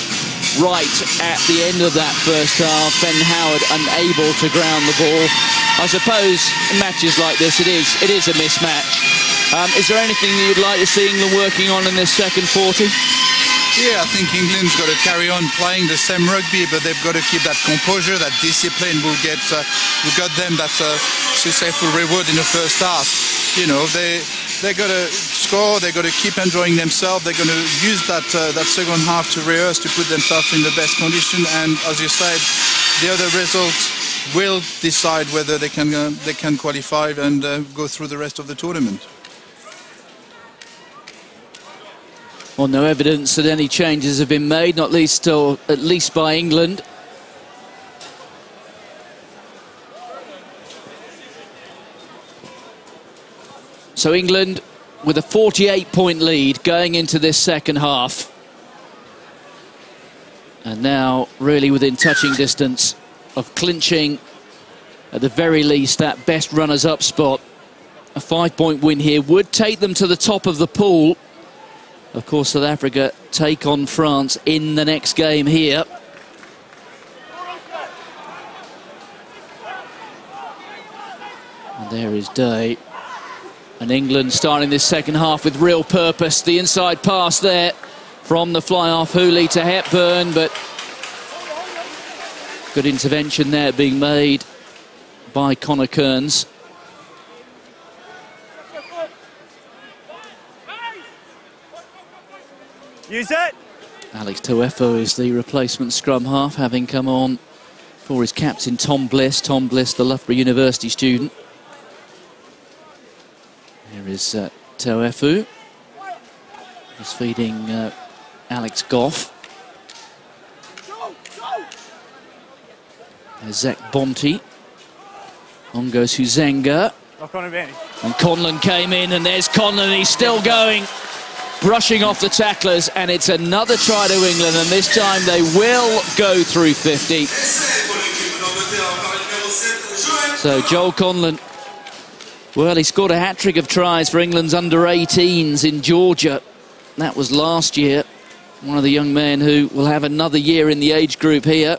Right at the end of that first half, Ben Howard unable to ground the ball. I suppose in matches like this, it is a mismatch. Is there anything that you'd like to see England working on in this second 40?
Yeah, I think England's got to carry on playing the same rugby, but they've got to keep that composure, that discipline. Will got them that successful reward in the first half. You know, they got to score. They got to keep enjoying themselves. They're going to use that second half to rehearse, to put themselves in the best condition. And as you said, the other result will decide whether they can qualify and go through the rest of the tournament.
Well, no evidence that any changes have been made, not least or at least by England. So England with a 48-point lead going into this second half. And now really within touching distance of clinching, at the very least, that best runners-up spot. A 5-point win here would take them to the top of the pool. Of course, South Africa take on France in the next game here. And there is Day. And England starting this second half with real purpose. The inside pass there from the fly-off Hooley to Hepburn, but good intervention there being made by Connor Kearns.
Use it.
Alex Toefo is the replacement scrum half, having come on for his captain Tom Bliss. Tom Bliss, the Loughborough University student. Here is Toefo. He's feeding Alex Goff. There's Zach Bonte. On goes Huzenga. And Conlon came in, and there's Conlon. He's still going, brushing off the tacklers, and it's another try to England, and this time they will go through 50. So Joel Conlon, well, he scored a hat-trick of tries for England's under-18s in Georgia. That was last year. One of the young men who will have another year in the age group here.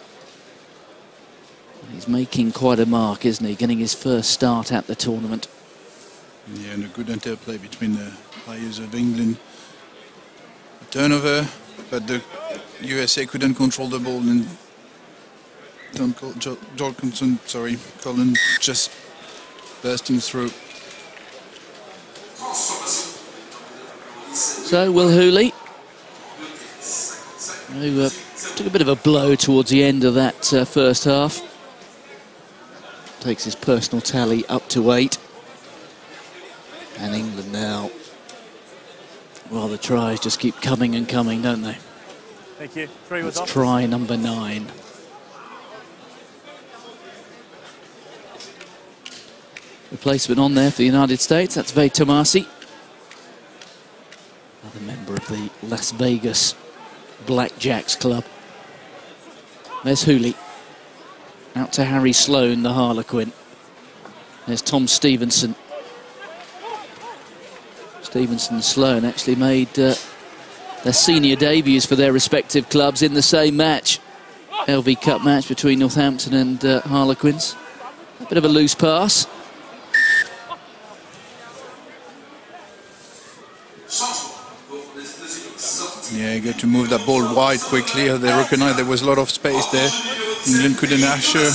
He's making quite a mark, isn't he? Getting his first start at the tournament.
Yeah, and a good interplay between the players of England. A turnover, but the USA couldn't control the ball, and Colin just bursting through.
So Will Hooley, who took a bit of a blow towards the end of that first half, takes his personal tally up to 8. And England now, well, the tries just keep coming and coming, don't they?
Thank you. 3 was off.
Try number 9. Replacement on there for the United States, that's Vay Tomasi. Another member of the Las Vegas Blackjacks club. There's Hooley. Out to Harry Sloan, the Harlequin. There's Tom Stevenson. Stevenson and Sloan actually made their senior debuts for their respective clubs in the same match. LV Cup match between Northampton and Harlequins. A bit of a loose pass.
Yeah, you got to move that ball wide quickly. They recognized there was a lot of space there. England couldn't assure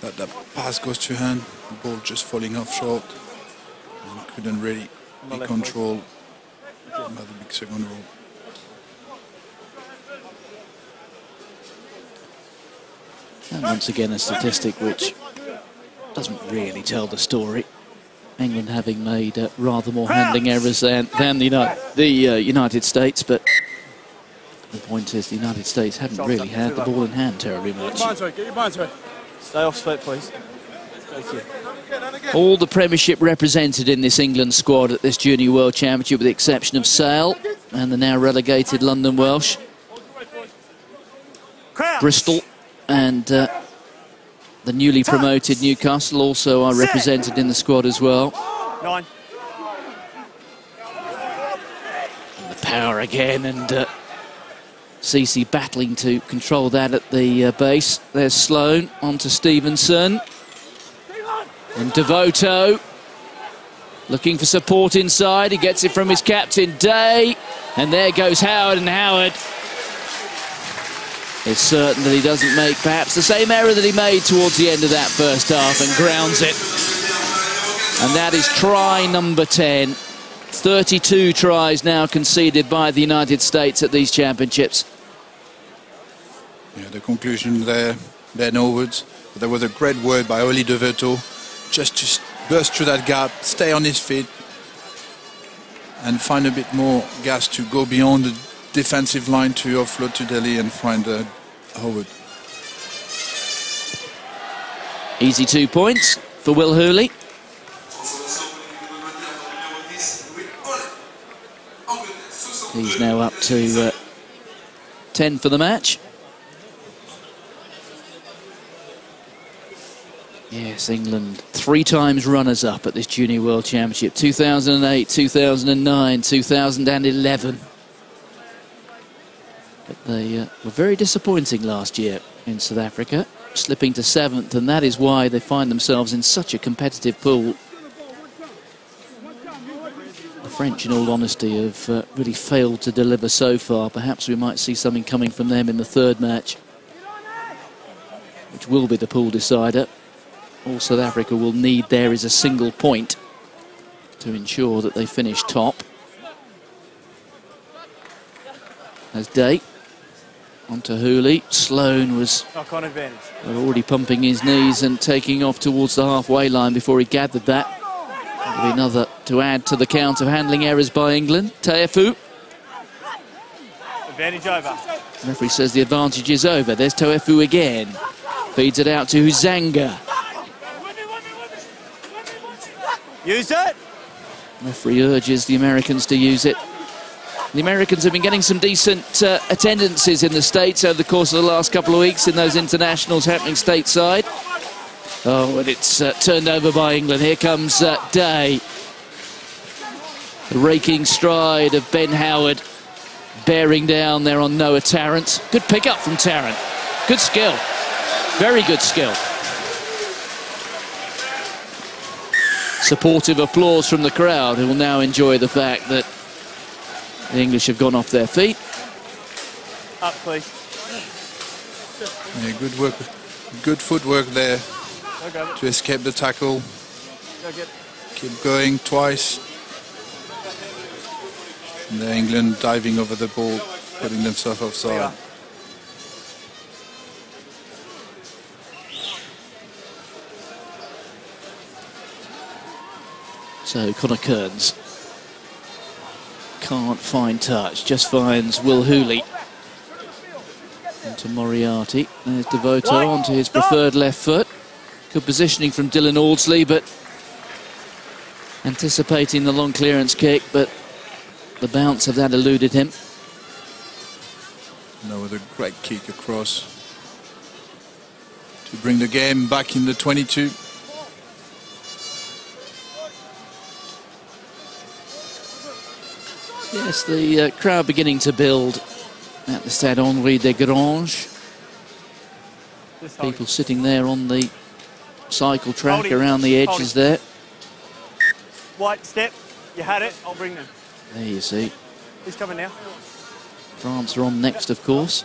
that pass goes to hand. The ball just falling off short. And couldn't really be controlled by the big second row.
And once again, a statistic which doesn't really tell the story. England having made rather more handling errors than the United States, but the point is the United States haven't really had the ball in hand terribly much.
Get your minds right. Stay off foot, please. Thank you.
All the Premiership represented in this England squad at this Junior World Championship, with the exception of Sale and the now relegated London Welsh. Bristol and the newly promoted Newcastle also are represented in the squad as well.
9.
And the power again, and Cece battling to control that at the base. There's Sloan onto Stevenson. And Devoto looking for support inside. He gets it from his captain, Day. And there goes Howard, and Howard is certain that he doesn't make perhaps the same error that he made towards the end of that first half, and grounds it. And that is try number 10. 32 tries now conceded by the United States at these championships.
Yeah, the conclusion there, Ben Howard. There was a great word by Oli Devoto, just to burst through that gap, stay on his feet, and find a bit more gas to go beyond the defensive line to offload to Delhi and find Howard.
Easy 2 points for Will Hooley. He's now up to 10 for the match. Yes, England 3 times runners-up at this Junior World Championship. 2008, 2009, 2011. But they were very disappointing last year in South Africa. slipping to 7th, and that is why they find themselves in such a competitive pool. The French, in all honesty, have really failed to deliver so far. Perhaps we might see something coming from them in the third match, which will be the pool decider. All South Africa will need there is a single point to ensure that they finish top. As Day onto Hooley. Sloan was already pumping his knees and taking off towards the halfway line before he gathered that. That'll be another to add to the count of handling errors by England. Teafu.
Advantage over.
The referee says the advantage is over. There's Teafu again. Feeds it out to Huzanga.
Use it.
Referee urges the Americans to use it. The Americans have been getting some decent attendances in the States over the course of the last couple of weeks in those internationals happening stateside. Oh, and it's turned over by England. Here comes Day. The raking stride of Ben Howard bearing down there on Noah Tarrant. Good pick up from Tarrant. Good skill. Very good skill. Supportive applause from the crowd, who will now enjoy the fact that the English have gone off their feet.
Up, please.
Yeah, good work, good footwork there to escape the tackle. Keep going twice. And there England diving over the ball, putting themselves offside.
So Connor Kearns can't find touch, just finds Will Hooley. Into Moriarty. There's Devoto onto his preferred left foot. Good positioning from Dylan Aldsley, but anticipating the long clearance kick, but the bounce of that eluded him.
Now with a great kick across to bring the game back in the 22.
Yes, the crowd beginning to build at the Stade Henri Desgranges. People sitting there on the cycle track around the edges there.
White step, you had it, I'll bring them.
There you see.
Who's coming now?
France are on next, of course.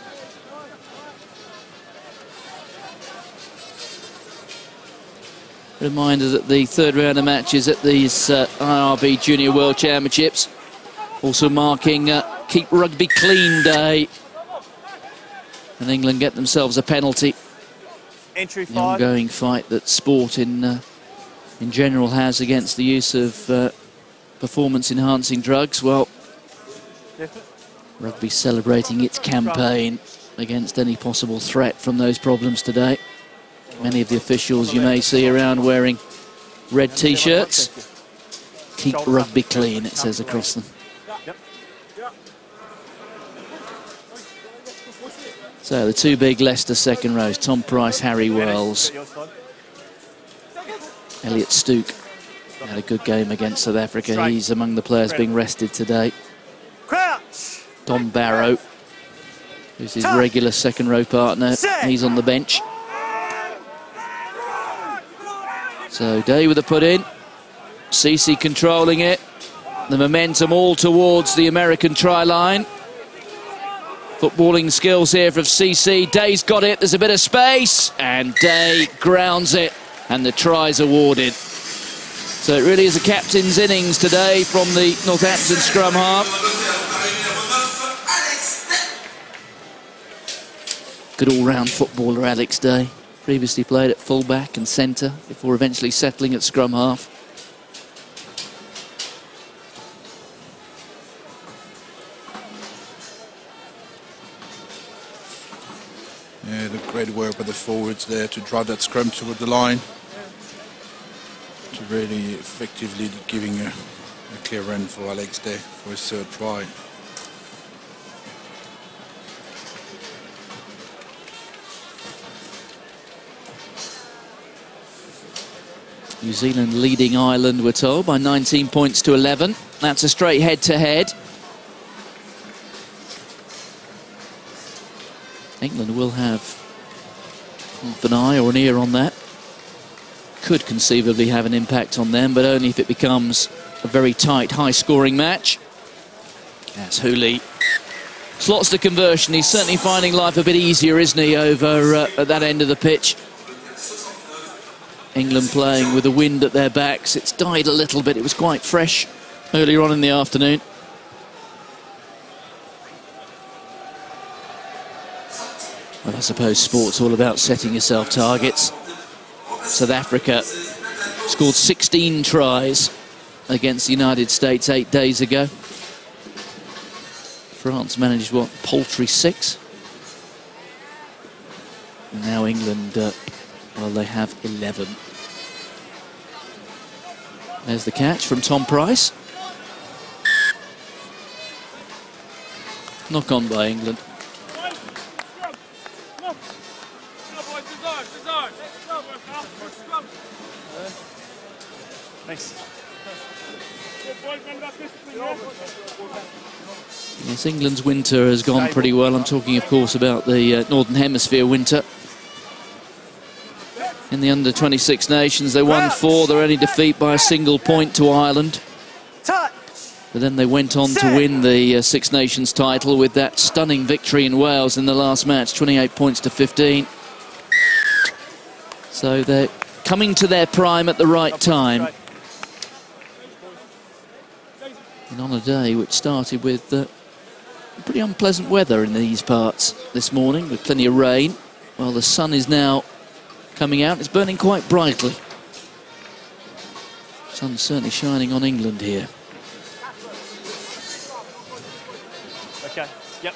Reminder that the third round of matches at these IRB Junior World Championships also marking Keep Rugby Clean Day. And England get themselves a penalty.
Entry
the
5.
Ongoing fight that sport in general has against the use of performance-enhancing drugs. Well, rugby celebrating its campaign against any possible threat from those problems today. Many of the officials you may see around wearing red T-shirts. Keep rugby clean, it says across them. So the two big Leicester second rows, Tom Price, Harry Wells. Elliot Stook had a good game against South Africa. He's among the players being rested today. Dom Barrow, who's his regular second row partner, he's on the bench. So Day with a put in. Cece controlling it. The momentum all towards the American try line. Footballing skills here from CC. Day's got it, there's a bit of space, and Day grounds it, and the try's awarded. So it really is a captain's innings today from the Northampton scrum half. Good all-round footballer, Alex Day. Previously played at full-back and centre before eventually settling at scrum half.
Yeah, the great work by the forwards there to drive that scrum toward the line, to really effectively giving a clear run for Alex Day for his third try.
New Zealand leading Ireland, we're told, by 19 points to 11. That's a straight head-to-head. England will have Half an eye or an ear on that could conceivably have an impact on them, but only if it becomes a very tight, high-scoring match. As Hooley slots the conversion. He's certainly finding life a bit easier, isn't he, over at that end of the pitch. England playing with the wind at their backs. It's died a little bit. It was quite fresh earlier on in the afternoon. Well, I suppose sport's all about setting yourself targets. South Africa scored 16 tries against the United States 8 days ago. France managed, what, paltry 6? And now England, well, they have 11. There's the catch from Tom Price. Knock on by England.
Thanks.
Yes, England's winter has gone pretty well. I'm talking, of course, about the Northern Hemisphere winter. In the under-26 nations, they won 4. Their only defeat by a single point to Ireland. But then they went on to win the Six Nations title with that stunning victory in Wales in the last match, 28 points to 15. So they're coming to their prime at the right time. And on a day which started with pretty unpleasant weather in these parts this morning, with plenty of rain. Well, the sun is now coming out. It's burning quite brightly. Sun's certainly shining on England here.
Okay, yep.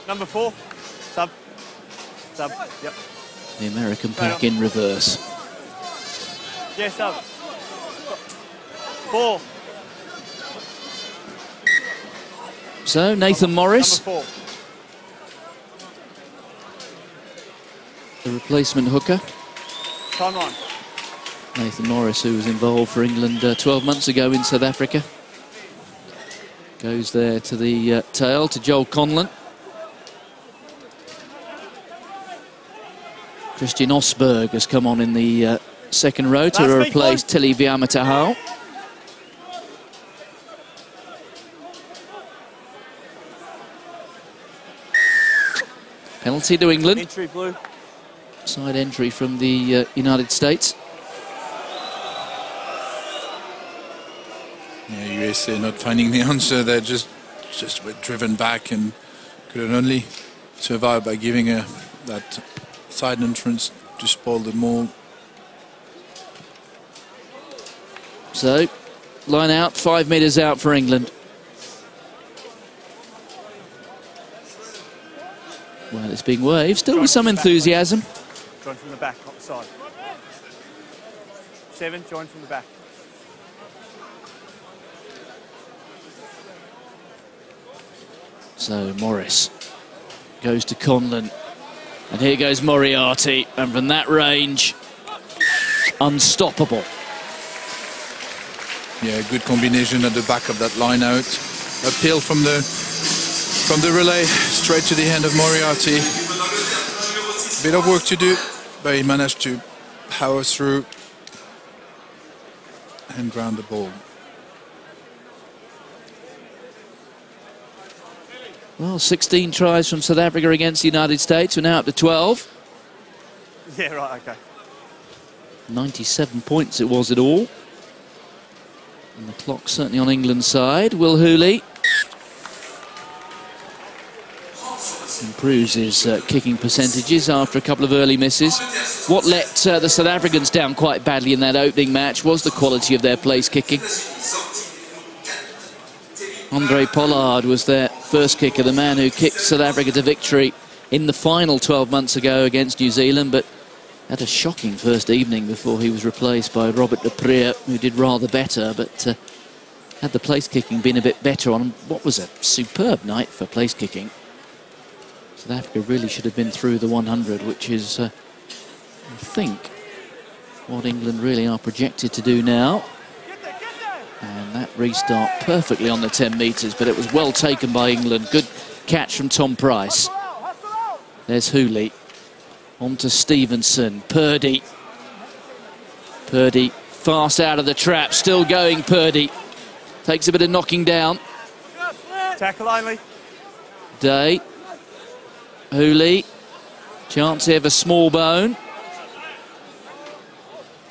Number 4, sub, yep.
The American pack in reverse.
Yeah, sub. 4.
So, Nathan Morris,
Number 4.
the replacement hooker.
Time on.
Nathan Morris, who was involved for England 12 months ago in South Africa. Goes there to the tail, to Joel Conlon. Christian Osberg has come on in the second row to replace Tili Viamatahau. Penalty to England.
Entry blue.
Side entry from the United States.
Yeah, USA not finding the answer. They just were driven back and could only survive by giving that side entrance to spoil the maul.
So, line out, 5 metres out for England. Well, it's being waved, still with some enthusiasm.
Join from the back, not the side. 7, join from the back.
So Morris goes to Conlon, and here goes Moriarty, and from that range, unstoppable.
Yeah, good combination at the back of that line out. Uphill from the relay, straight to the hand of Moriarty. Bit of work to do, but he managed to power through and ground the ball.
Well, 16 tries from South Africa against the United States. We're now up to 12.
Yeah, right, okay.
97 points it was at all. And the clock's certainly on England's side. Will Hooley improves his kicking percentages after a couple of early misses. What let the South Africans down quite badly in that opening match was the quality of their place kicking. Andre Pollard was their first kicker, the man who kicked South Africa to victory in the final 12 months ago against New Zealand, but had a shocking first evening before he was replaced by Robert de Preer, who did rather better, but had the place kicking been a bit better on what was a superb night for place kicking, South Africa really should have been through the 100, which is, I think, what England really are projected to do now. And that restart perfectly on the 10 metres, but it was well taken by England. Good catch from Tom Price. There's Hooley. On to Stevenson. Purdy. Purdy fast out of the trap. Still going, Purdy. Takes a bit of knocking down.
Tackle only.
Day. Hooley. Chance here for small bone.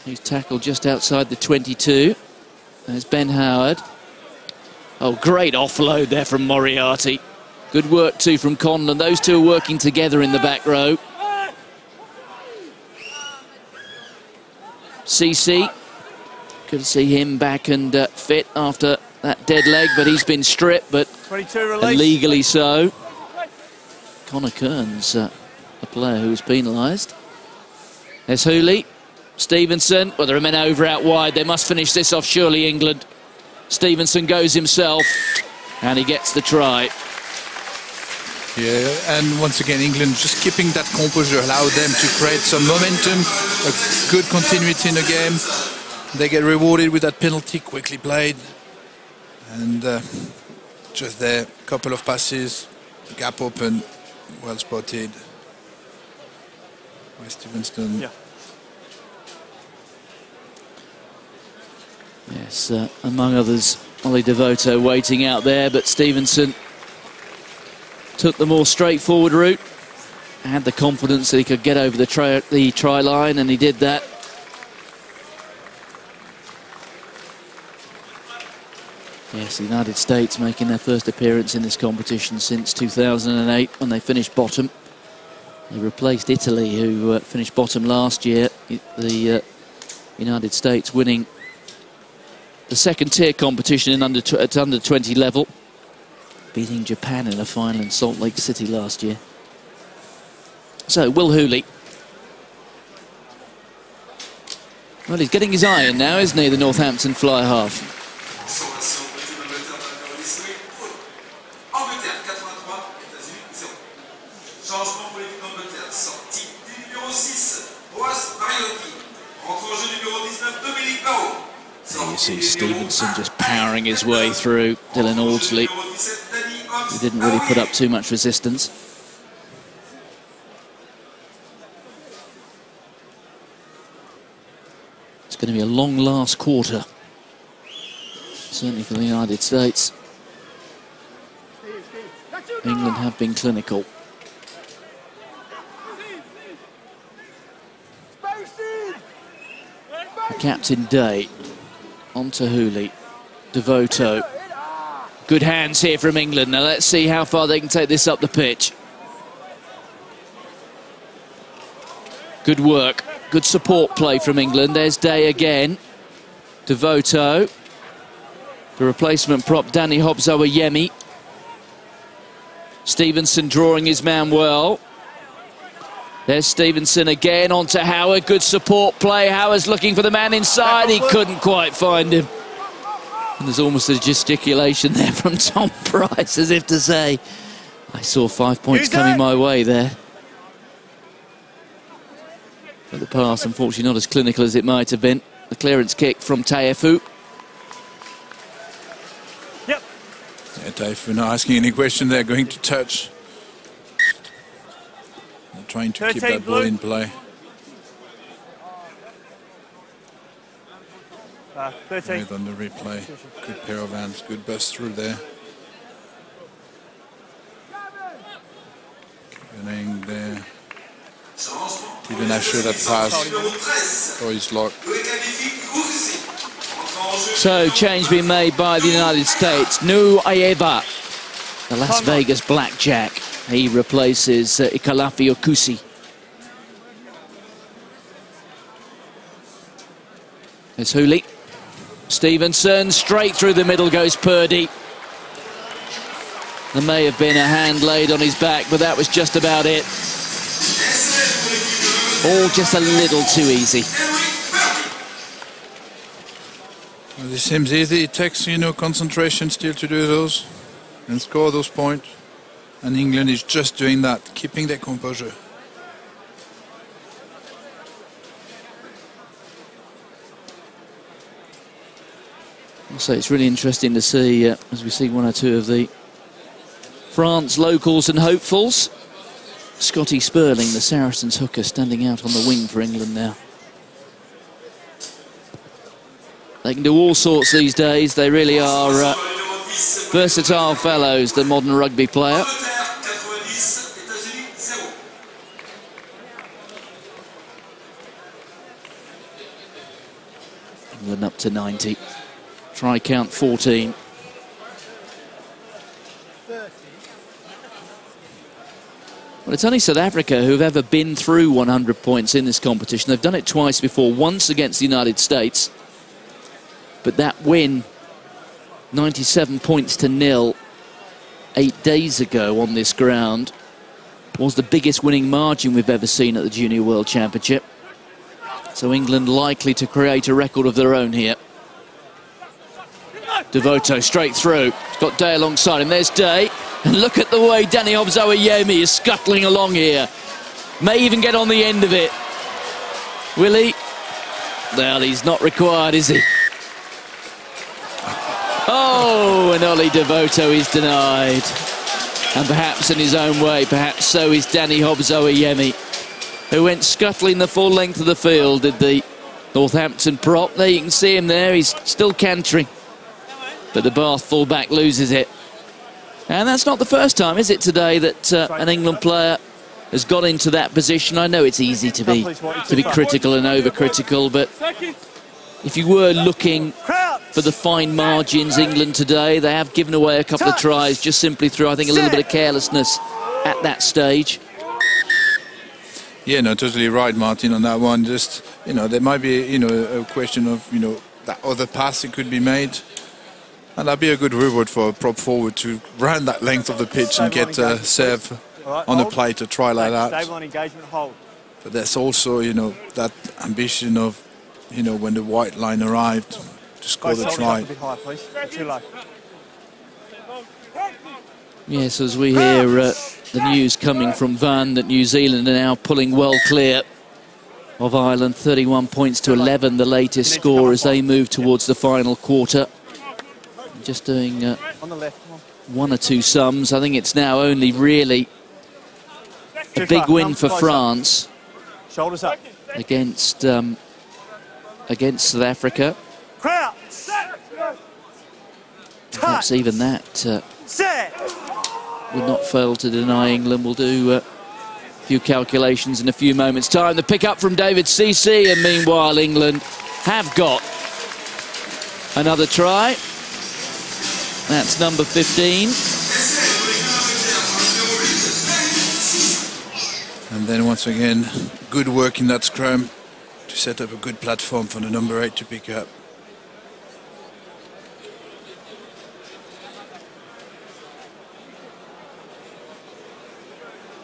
He's tackled just outside the 22. There's Ben Howard. Oh, great offload there from Moriarty. Good work too from Conlon. Those two are working together in the back row. CC. Good to see him back and fit after that dead leg, but he's been stripped, but
22 release.
illegally so. Connor Kearns, a player who was penalised. There's Hooley. Stevenson. Well, there are men over out wide. They must finish this off, surely, England. Stevenson goes himself, and he gets the try.
Yeah, and once again, England just keeping that composure allowed them to create some momentum, a good continuity in the game. They get rewarded with that penalty, quickly played. And just there, a couple of passes, gap open, well spotted by Stevenson.
Yeah.
Yes, among others, Ollie Devoto waiting out there, but Stevenson took the more straightforward route, had the confidence that he could get over the try line, and he did that. Yes, the United States making their first appearance in this competition since 2008 when they finished bottom. They replaced Italy, who finished bottom last year. The United States winning the second tier competition in at under 20 level, beating Japan in a final in Salt Lake City last year. So, Will Hooley. Well, he's getting his eye in now, isn't he, the Northampton fly half? There you see Stevenson just powering his way through Dylan Aldsley. He didn't really put up too much resistance. It's going to be a long last quarter, certainly for the United States. England have been clinical. Captain Day. On to Hooley. Devoto. Good hands here from England. Now let's see how far they can take this up the pitch. Good work. Good support play from England. There's Day again. Devoto. The replacement prop, Danny Hobbs-Oyemi. Stevenson drawing his man well. There's Stevenson again, on to Howard. Good support play. Howard's looking for the man inside. He couldn't quite find him. And there's almost a gesticulation there from Tom Price, as if to say, I saw 5 points coming my way there. But the pass, unfortunately, not as clinical as it might have been. The clearance kick from Taefu.
Yep.
Yeah, Taefu not asking any question there, going to touch. Trying to keep that ball in play.
13.
Right on the replay. Good pair of hands, good bust through there. Keeping there. Didn't assure that pass for his lock.
So, change being made by the United States. Nu Aeva, the Las Vegas Blackjack. He replaces Ikalafi Okusi. There's Hooley. Stevenson, straight through the middle goes Purdy. There may have been a hand laid on his back, but that was just about it. All just a little too easy.
Well, this seems easy. It takes, concentration still to do those and score those points. And England is just doing that, keeping their composure.
So it's really interesting to see, as we see one or two of the France locals and hopefuls. Scotty Sperling, the Saracens hooker, standing out on the wing for England now. They can do all sorts these days. They really are versatile fellows, the modern rugby player. England up to 90. Try count 14. Well, it's only South Africa who've ever been through 100 points in this competition. They've done it twice before, once against the United States. But that win, 97 points to nil, 8 days ago on this ground, was the biggest winning margin we've ever seen at the Junior World Championship. So England likely to create a record of their own here. Devoto straight through. He's got Day alongside him. There's Day. And look at the way Danny Hobzoa-Yemi is scuttling along here. May even get on the end of it. Will he? Well, he's not required, is he? Oh, and Ollie Devoto is denied. And perhaps in his own way, perhaps so is Danny Hobzoa-Yemi, who went scuttling the full length of the field, did the Northampton prop. There you can see him there, he's still cantering. But the Bath fullback loses it. And that's not the first time, is it, today, that an England player has got into that position. I know it's easy to be critical and overcritical, but if you were looking for the fine margins, England today, they have given away a couple of tries just simply through, I think, a little bit of carelessness at that stage.
Yeah, no, totally right, Martin, on that one. Just, you know, there might be, you know, a question of, you know, that other pass that could be made. And that'd be a good reward for a prop forward to run that length of the pitch and get a serve on the play to try like that.
Stable on engagement, hold.
But there's also, you know, that ambition of, you know, when the white line arrived, to score the try.
A bit higher, please. Too low.
Yes, as we hear the news coming from Van that New Zealand are now pulling well clear of Ireland. 31 points to 11, the latest score as they move towards the final quarter. Just doing
on the left,
one or two sums. I think it's now only really a big win for France
shoulders up
against South Africa. Perhaps even that would not fail to deny England. We'll do a few calculations in a few moments' time. The pick up from David Cece, and meanwhile England have got another try. That's number 15.
And then once again, good work in that scrum to set up a good platform for the number 8 to pick up.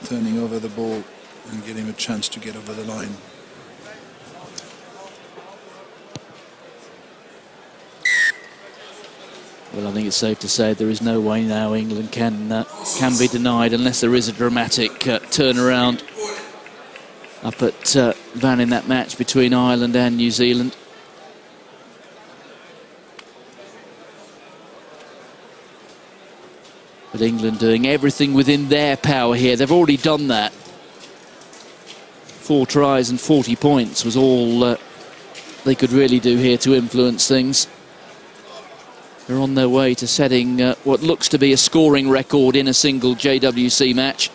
Turning over the ball and getting him a chance to get over the line.
Well, I think it's safe to say there is no way now England can be denied unless there is a dramatic turnaround up at Van in that match between Ireland and New Zealand. But England doing everything within their power here. They've already done that. 4 tries and 40 points was all they could really do here to influence things. They're on their way to setting what looks to be a scoring record in a single JWC match.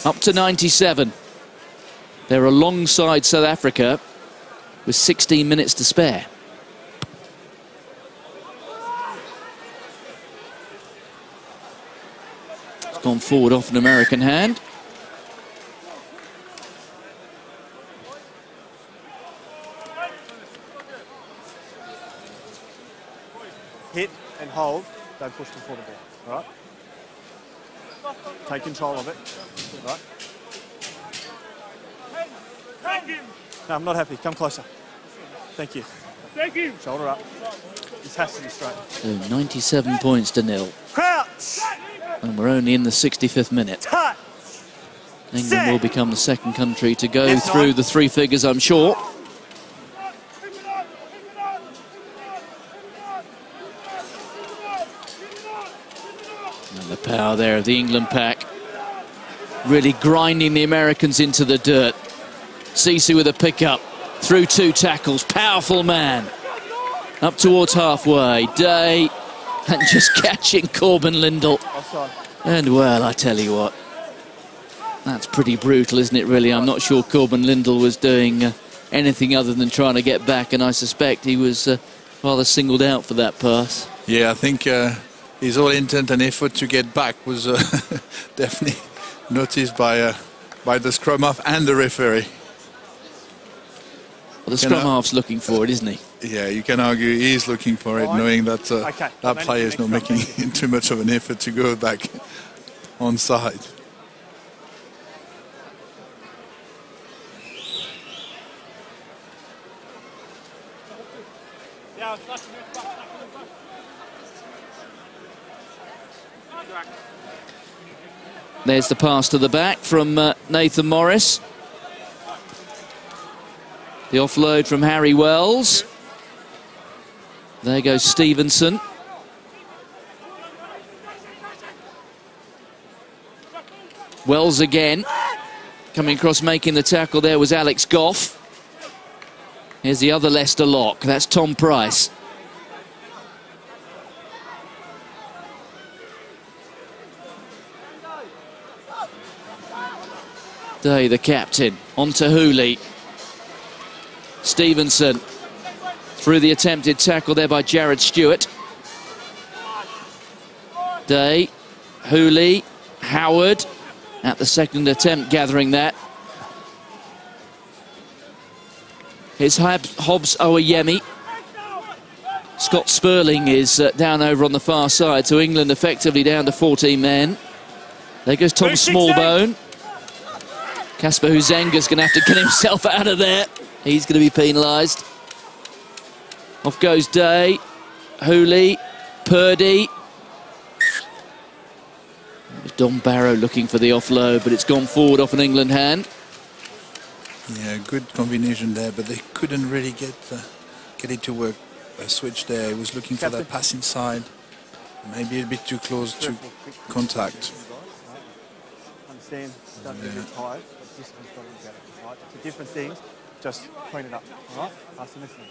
Up to 97. They're alongside South Africa with 16 minutes to spare. It's gone forward off an American hand.
Hit and hold, don't push before the ball, all right? Take control of it, all right? No, I'm not happy, come closer. Thank you. Thank you. Shoulder up. This has to be straight.
So 97 points to nil.
Crouch!
And we're only in the 65th minute.
Touch!
England will become the second country to go through the 3 figures, I'm sure. And the power there of the England pack. really grinding the Americans into the dirt. Sisu with a pickup, through 2 tackles, powerful man. Up towards halfway, Day, and just catching Corbin Lindell. And well, I tell you what, that's pretty brutal, isn't it, really? I'm not sure Corbin Lindell was doing anything other than trying to get back, and I suspect he was rather singled out for that pass.
Yeah, I think his whole intent and effort to get back was definitely noticed by the scrum half and the referee.
Well, the scrum half's looking for it, isn't he?
Yeah, you can argue he's looking for it, knowing that that player is not making too much of an effort to go back on side.
There's the pass to the back from Nathan Morris. The offload from Harry Wells. There goes Stevenson. Wells again. Coming across, making the tackle there was Alex Goff. Here's the other Leicester lock. That's Tom Price. Day, the captain, on to Hooley. Stevenson through the attempted tackle there by Jared Stewart. Day, Hooley, Howard at the second attempt gathering that. Here's Hobbs Owayemi. Scott Sperling is down over on the far side, so England effectively down to 14 men. There goes Tom Smallbone. Casper Huzenga's going to have to get himself out of there. He's going to be penalised. Off goes Day, Hooley, Purdy. Don Barrow looking for the offload, but it's gone forward off an England hand.
Yeah, good combination there, but they couldn't really get it to work. A switch there. He was looking for that pass inside. Maybe a bit too close to contact.
Understand, don't be tired, but this one's got to be better. Right? It's a different thing. Just clean it up. All right? Pass the missing.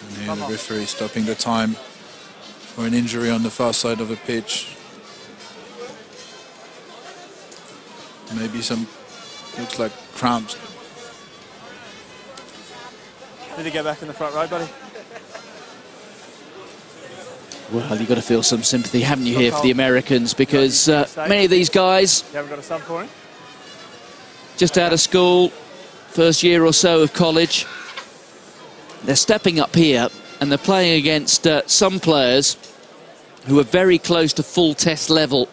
And here the referee stopping the time for an injury on the far side of the pitch. Maybe some, looks like cramps.
Did he get back in the front row, buddy?
Well, you've got to feel some sympathy, haven't you, here for the Americans, because many of these guys,
you haven't got a sub for him?
Just out of school, first year or so of college, they're stepping up here and they're playing against some players who are very close to full test level.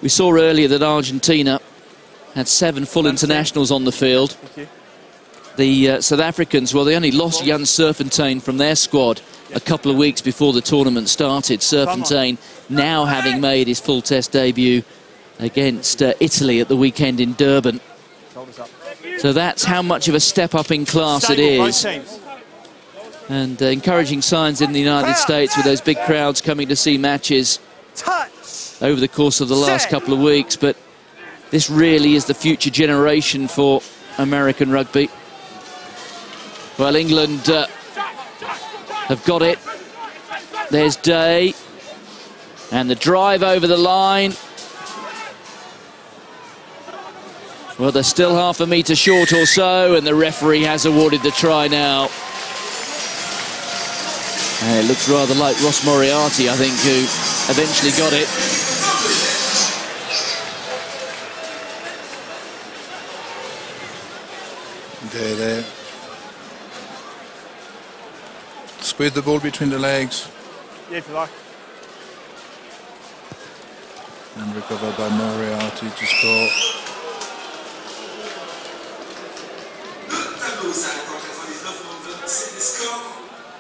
We saw earlier that Argentina had 7 full internationals on the field.
Thank you.
The South Africans, well, they only lost Jan Serfontein from their squad a couple of weeks before the tournament started. Serfontein now having made his full test debut against Italy at the weekend in Durban. So that's how much of a step up in class it is. And encouraging signs in the United States with those big crowds coming to see matches over the course of the last couple of weeks. But this really is the future generation for American rugby. Well, England have got it. There's Day. And the drive over the line. Well, they're still half a metre short or so, and the referee has awarded the try now. And it looks rather like Ross Moriarty, I think, who eventually got it.
There. Squeeze the ball between the legs.
Yeah, if you like.
And recovered by Moriarty to score.
Le tableau 599, c'est les scores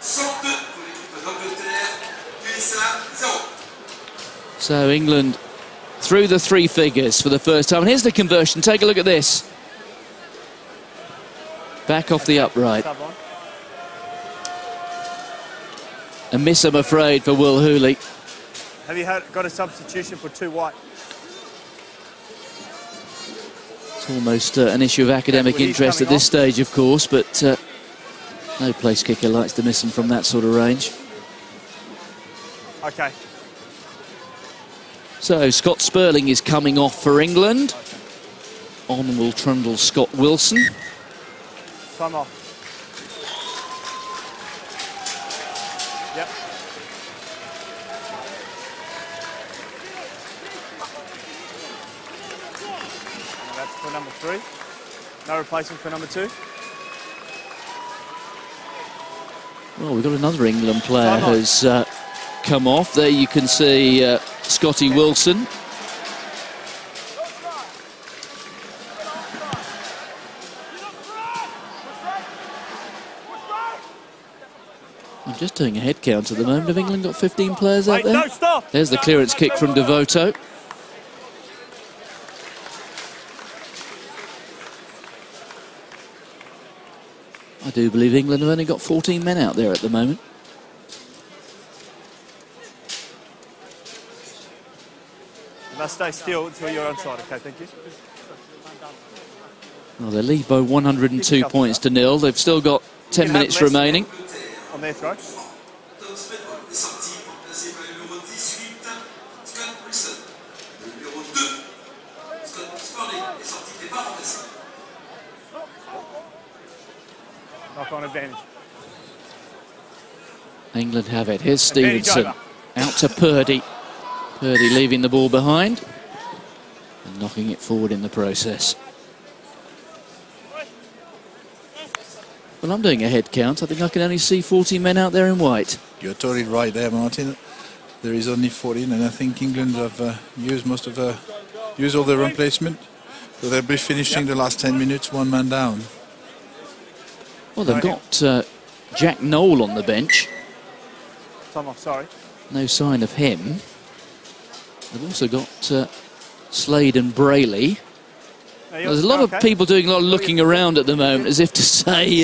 102 pour l'équipe d'Angleterre, USA 0.
So England through the 3 figures for the first time. And here's the conversion. Take a look at this. Back off the upright. A miss, I'm afraid, for Will Hooley.
Have you got a substitution for 2 white?
It's almost an issue of academic interest at this stage, of course, but no place kicker likes to miss them from that sort of range.
Okay.
So Scott Sperling is coming off for England. On will trundle Scott Wilson.
Time off. Yep. And that's for number 3. No replacement for number 2.
Well, we've got another England player who's come off. There you can see Scotty Wilson. I'm just doing a head count at the moment. Have England got 15 players out there?
No, stop.
There's the clearance kick from Devoto. I do believe England have only got 14 men out there at the moment.
You must stay still until you're onside. Okay, thank you.
Well, they lead by 102 points to 0. They've still got 10 minutes remaining.
On their throat. Knock on advantage.
England have it. Here's Stevenson. Out to Purdy. Purdy leaving the ball behind and knocking it forward in the process. Well, I'm doing a head count. I think I can only see 40 men out there in white.
You're totally right there, Martin. There is only 14, and I think England have used all their replacement. So they'll be finishing the last 10 minutes, 1 man down.
Well, they've got Jack Noel on the bench.
Time off, sorry.
No sign of him. They've also got Slade and Brayley. There's a lot of people doing a lot of looking around at the moment, as if to say,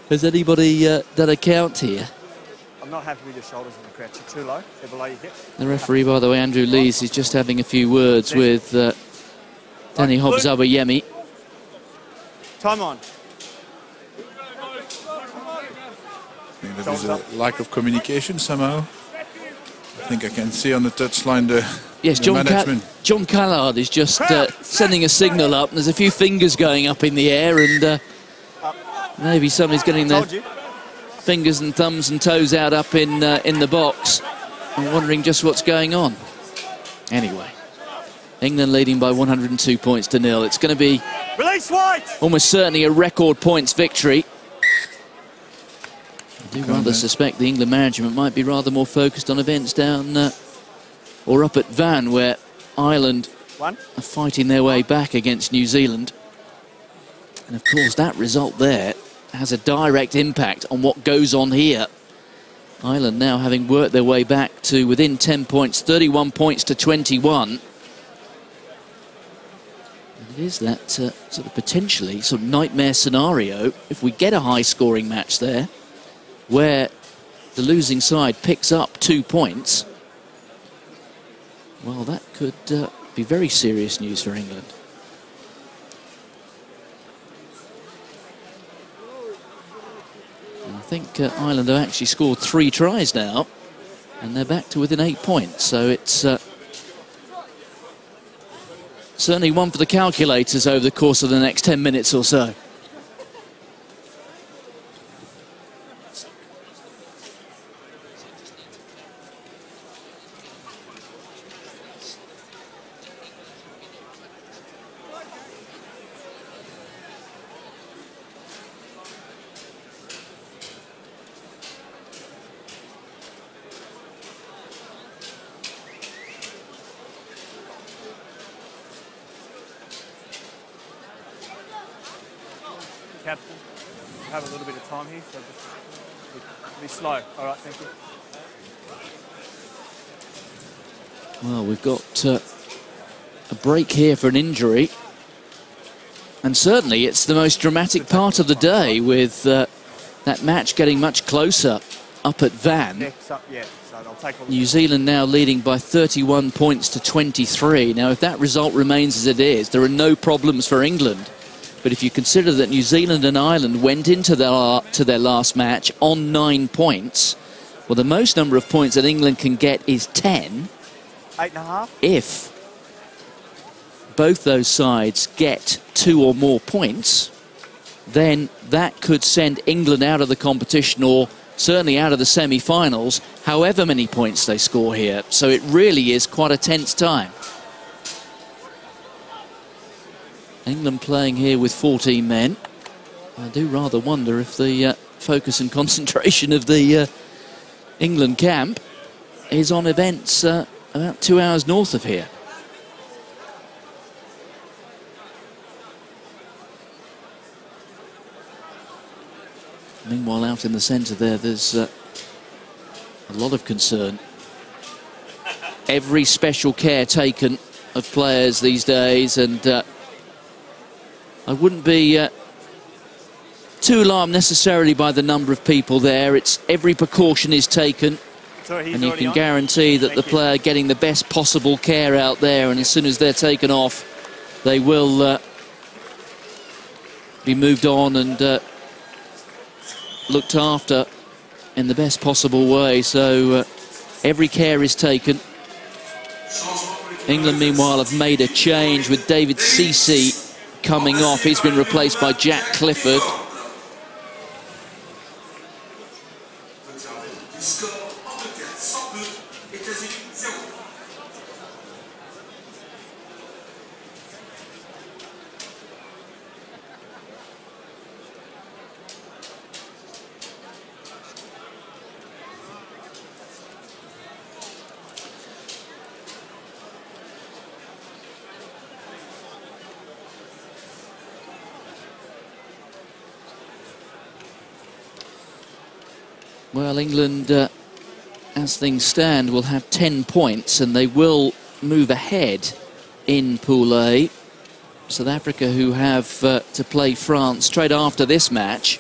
has anybody done a count here?
I'm not happy with your shoulders in the crouch. You're too low. They're below your hips.
The referee, by the way, Andrew Lees, is just having a few words with Danny Hobbs-Abayemi.
Time on.
I think there's a lack of communication somehow. I think I can see on the touchline the management.
John Callard is just sending a signal up, and there's a few fingers going up in the air, and maybe somebody's getting their fingers and thumbs and toes out up in the box and wondering just what's going on. Anyway, England leading by 102 points to 0. It's going to be almost certainly a record points victory. I do rather suspect the England management might be rather more focused on events down or up at Van, where Ireland are fighting their way back against New Zealand. And of course that result there has a direct impact on what goes on here. Ireland now having worked their way back to within 10 points, 31 points to 21. And it is that sort of potentially sort of nightmare scenario, if we get a high-scoring match there, where the losing side picks up 2 points. Well, that could be very serious news for England. And I think Ireland have actually scored 3 tries now, and they're back to within 8 points. So it's certainly one for the calculators over the course of the next 10 minutes or so.
Captain, have a little bit of time here, so just be slow. All right, thank you.
Well, we've got a break here for an injury, and certainly it's the most dramatic part of the day, with that match getting much closer up at Van.
Next up, yeah, so they'll take all the
New Zealand now leading by 31 points to 23. Now, if that result remains as it is, there are no problems for England. But if you consider that New Zealand and Ireland went into their last match on 9 points, well, the most number of points that England can get is 10.
8.5.
If both those sides get 2 or more points, then that could send England out of the competition, or certainly out of the semi-finals, however many points they score here. So it really is quite a tense time. England playing here with 14 men. I do rather wonder if the focus and concentration of the England camp is on events about 2 hours north of here. Meanwhile, out in the centre there's a lot of concern. Every special care taken of players these days, and I wouldn't be too alarmed necessarily by the number of people there. It's every precaution is taken, and you can guarantee that the player getting the best possible care out there, and as soon as they're taken off, they will be moved on and looked after in the best possible way. So every care is taken. England, meanwhile, have made a change with David Ceci coming off. He's been replaced by Jack Clifford. Well, England, as things stand, will have 10 points, and they will move ahead in Pool A. South Africa, who have to play France straight after this match.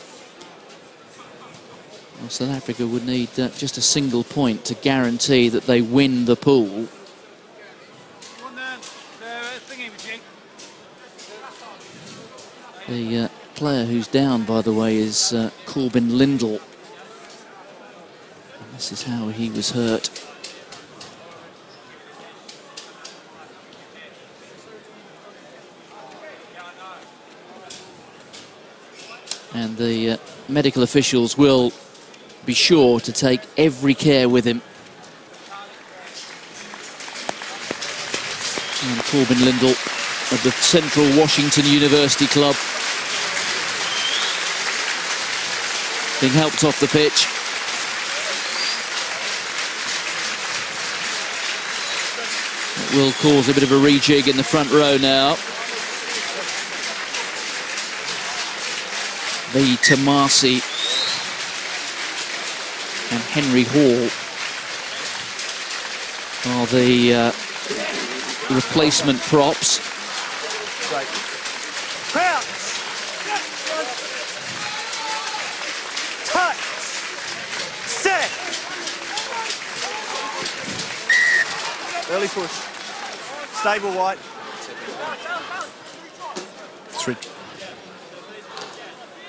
Well, South Africa would need just a single point to guarantee that they win the pool. The player who's down, by the way, is Corbin Lindell. This is how he was hurt. And the medical officials will be sure to take every care with him. And Corbin Lindell of the Central Washington University Club being helped off the pitch. Will cause a bit of a rejig in the front row now. The Tamasi and Henry Hall are the replacement props.
Touch. Set. Early push. Stable white.
3.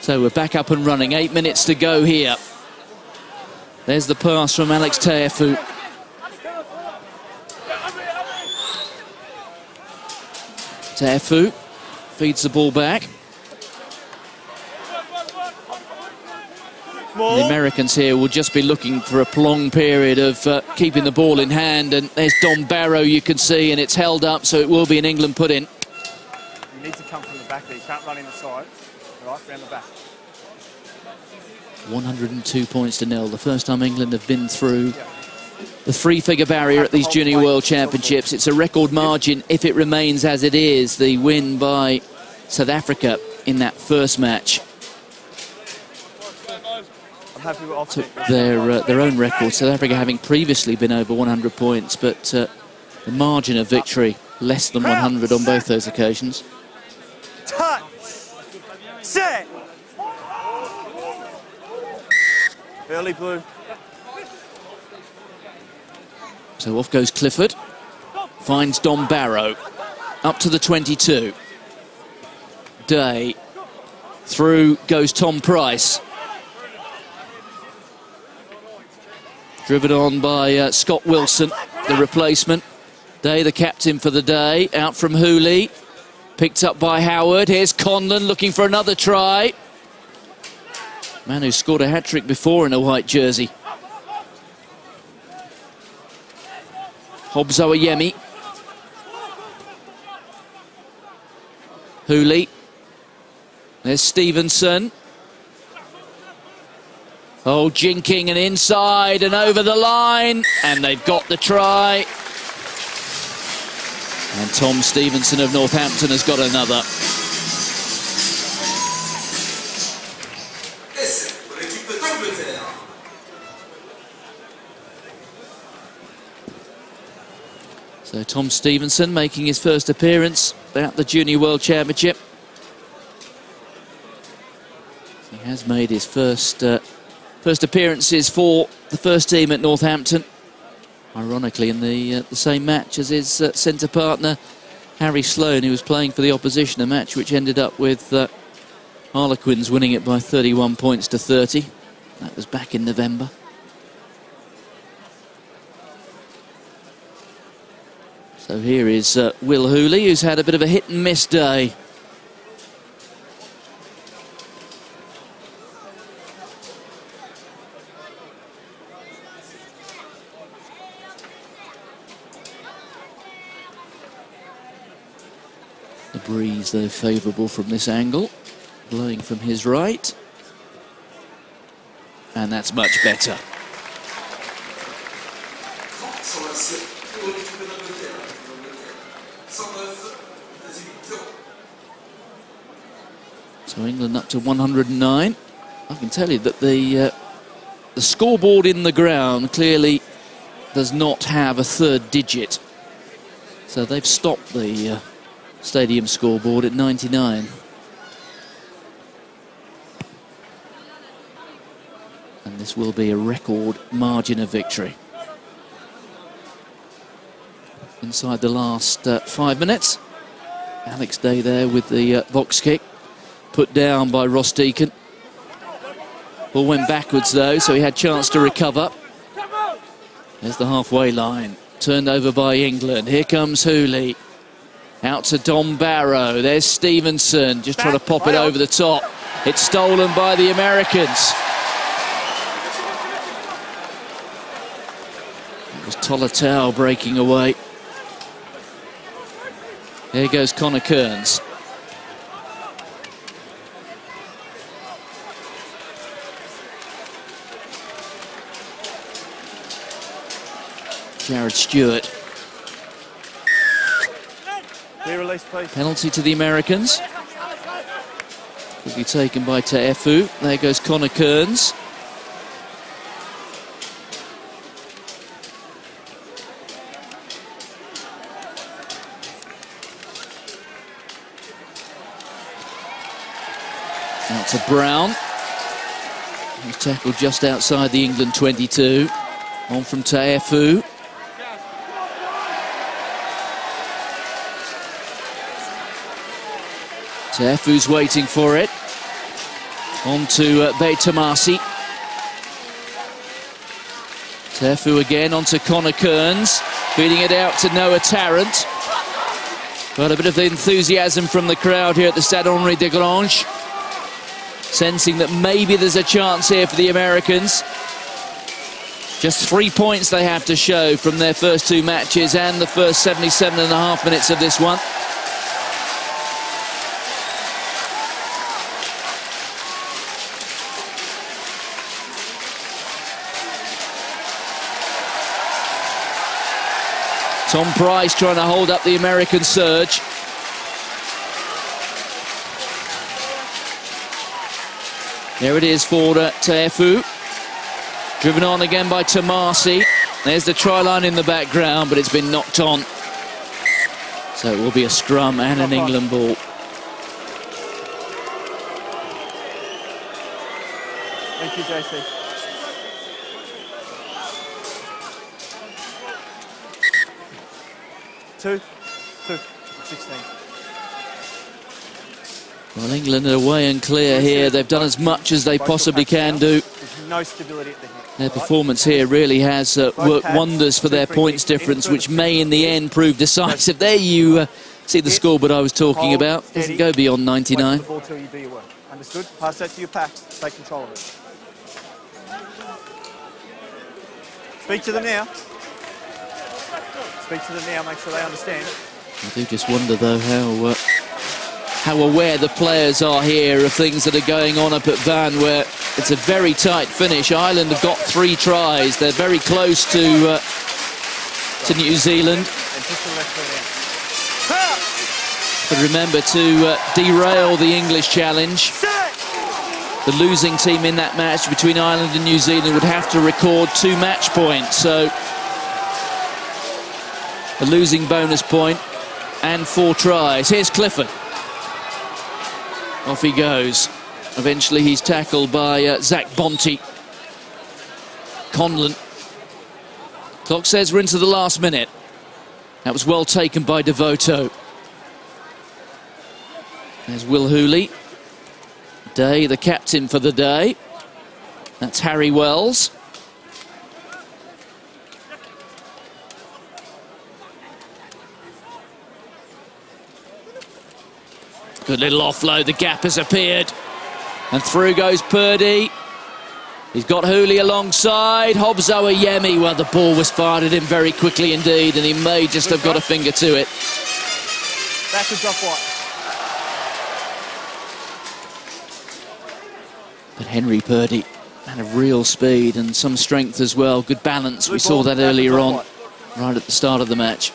So we're back up and running. 8 minutes to go here. There's the pass from Alex Teafu. Teafu feeds the ball back. The Americans here will just be looking for a prolonged period of keeping the ball in hand, and there's Dom Barrow, you can see, and it's held up, so it will be an England put-in.
You need to come from the back there. You can't run in the side. Right, round the back.
102 points to 0. The first time England have been through the 3-figure barrier at these Junior World Championships. It's a record margin if it remains as it is. The win by South Africa in that first match took their own record. South Africa having previously been over 100 points, but the margin of victory less than 100 on both those occasions.
Touch. Set. Early blue.
So off goes Clifford. Finds Dom Barrow. Up to the 22. Day. Through goes Tom Price. Driven on by Scott Wilson, the replacement. Day, the captain for the day. Out from Hooley. Picked up by Howard. Here's Conlon looking for another try. Man who scored a hat-trick before in a white jersey. Hobbs Oyemi. Hooley. There's Stevenson. Oh, jinking and inside and over the line. And they've got the try. And Tom Stevenson of Northampton has got another. So Tom Stevenson making his first appearance at the Junior World Championship. He has made his first appearances for the first team at Northampton. Ironically, in the same match as his centre partner, Harry Sloane, who was playing for the opposition, a match which ended up with Harlequins winning it by 31 points to 30. That was back in November. So here is Will Hooley, who's had a bit of a hit and miss day. The breeze, though, favourable from this angle, blowing from his right. And that's much better. So England up to 109. I can tell you that the scoreboard in the ground clearly does not have a third digit. So they've stopped the stadium scoreboard at 99. And this will be a record margin of victory. Inside the last 5 minutes. Alex Day there with the box kick. Put down by Ross Deacon. Ball went backwards though, so he had chance to recover. There's the halfway line. Turned over by England. Here comes Hooley. Out to Dom Barrow. There's Stevenson. Just trying to pop it over the top. It's stolen by the Americans. It was Tolatau breaking away. There goes Connor Kearns. Jared Stewart.
Release, please.
Penalty to the Americans. Will be taken by Te'efu. There goes Connor Kearns. Out to Brown. He's tackled just outside the England 22. On from Te'efu. Te'efu's waiting for it. On to Beitamasi. Te'efu again onto Connor Kearns. Feeding it out to Noah Tarrant. Got a bit of enthusiasm from the crowd here at the Stade Henri Desgranges. Sensing that maybe there's a chance here for the Americans. Just 3 points they have to show from their first two matches and the first 77.5 minutes of this one. Tom Price trying to hold up the American surge. There it is for Te'efu. Driven on again by Tomasi. There's the try line in the background, but it's been knocked on. So it will be a scrum and an England ball.
Thank you, JC. 2, 16.
Well, England are away and clear here. They've done as much as they possibly can do.
There's no stability at the hip.
Their performance here really has worked wonders for their points difference, which may in the end prove decisive. There you see the scoreboard I was talking about. Doesn't go beyond 99.
Wait for the ball till you do your work. Understood? Pass that to your packs. Take control of it. Speak to them now. Speak to them now. Make sure they understand.
I do just wonder, though, how aware the players are here of things that are going on up at Van, where it's a very tight finish. Ireland have got 3 tries. They're very close to New Zealand. But remember, to derail the English challenge, the losing team in that match between Ireland and New Zealand would have to record 2 match points. So a losing bonus point and 4 tries. Here's Clifford. Off he goes. Eventually he's tackled by Zach Bonte. Conlon. Clock says we're into the last minute. That was well taken by Devoto. There's Will Hooley. Day, the captain for the day. That's Harry Wells. Good little offload, the gap has appeared. And through goes Purdy. He's got Hooley alongside. Hobzo Ayemi. Well, the ball was fired at him very quickly indeed, and he may just have got a finger to it.
Backwards off white.
But Henry Purdy, man of real speed and some strength as well. Good balance. We saw that earlier on, right at the start of the match.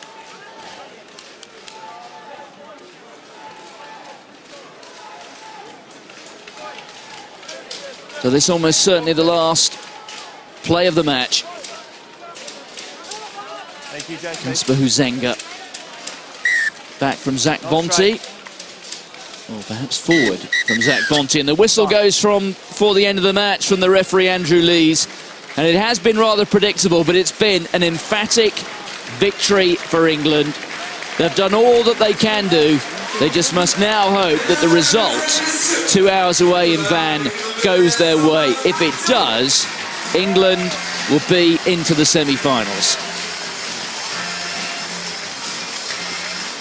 So this almost certainly the last play of the match.
Thank you, JP.
That's for Huzenga. Back from Zach Bonte. Or perhaps forward from Zach Bonte. And the whistle goes for the end of the match from the referee, Andrew Lees. And it has been rather predictable, but it's been an emphatic victory for England. They've done all that they can do. They just must now hope that the result, 2 hours away in Van, goes their way. If it does, England will be into the semi-finals.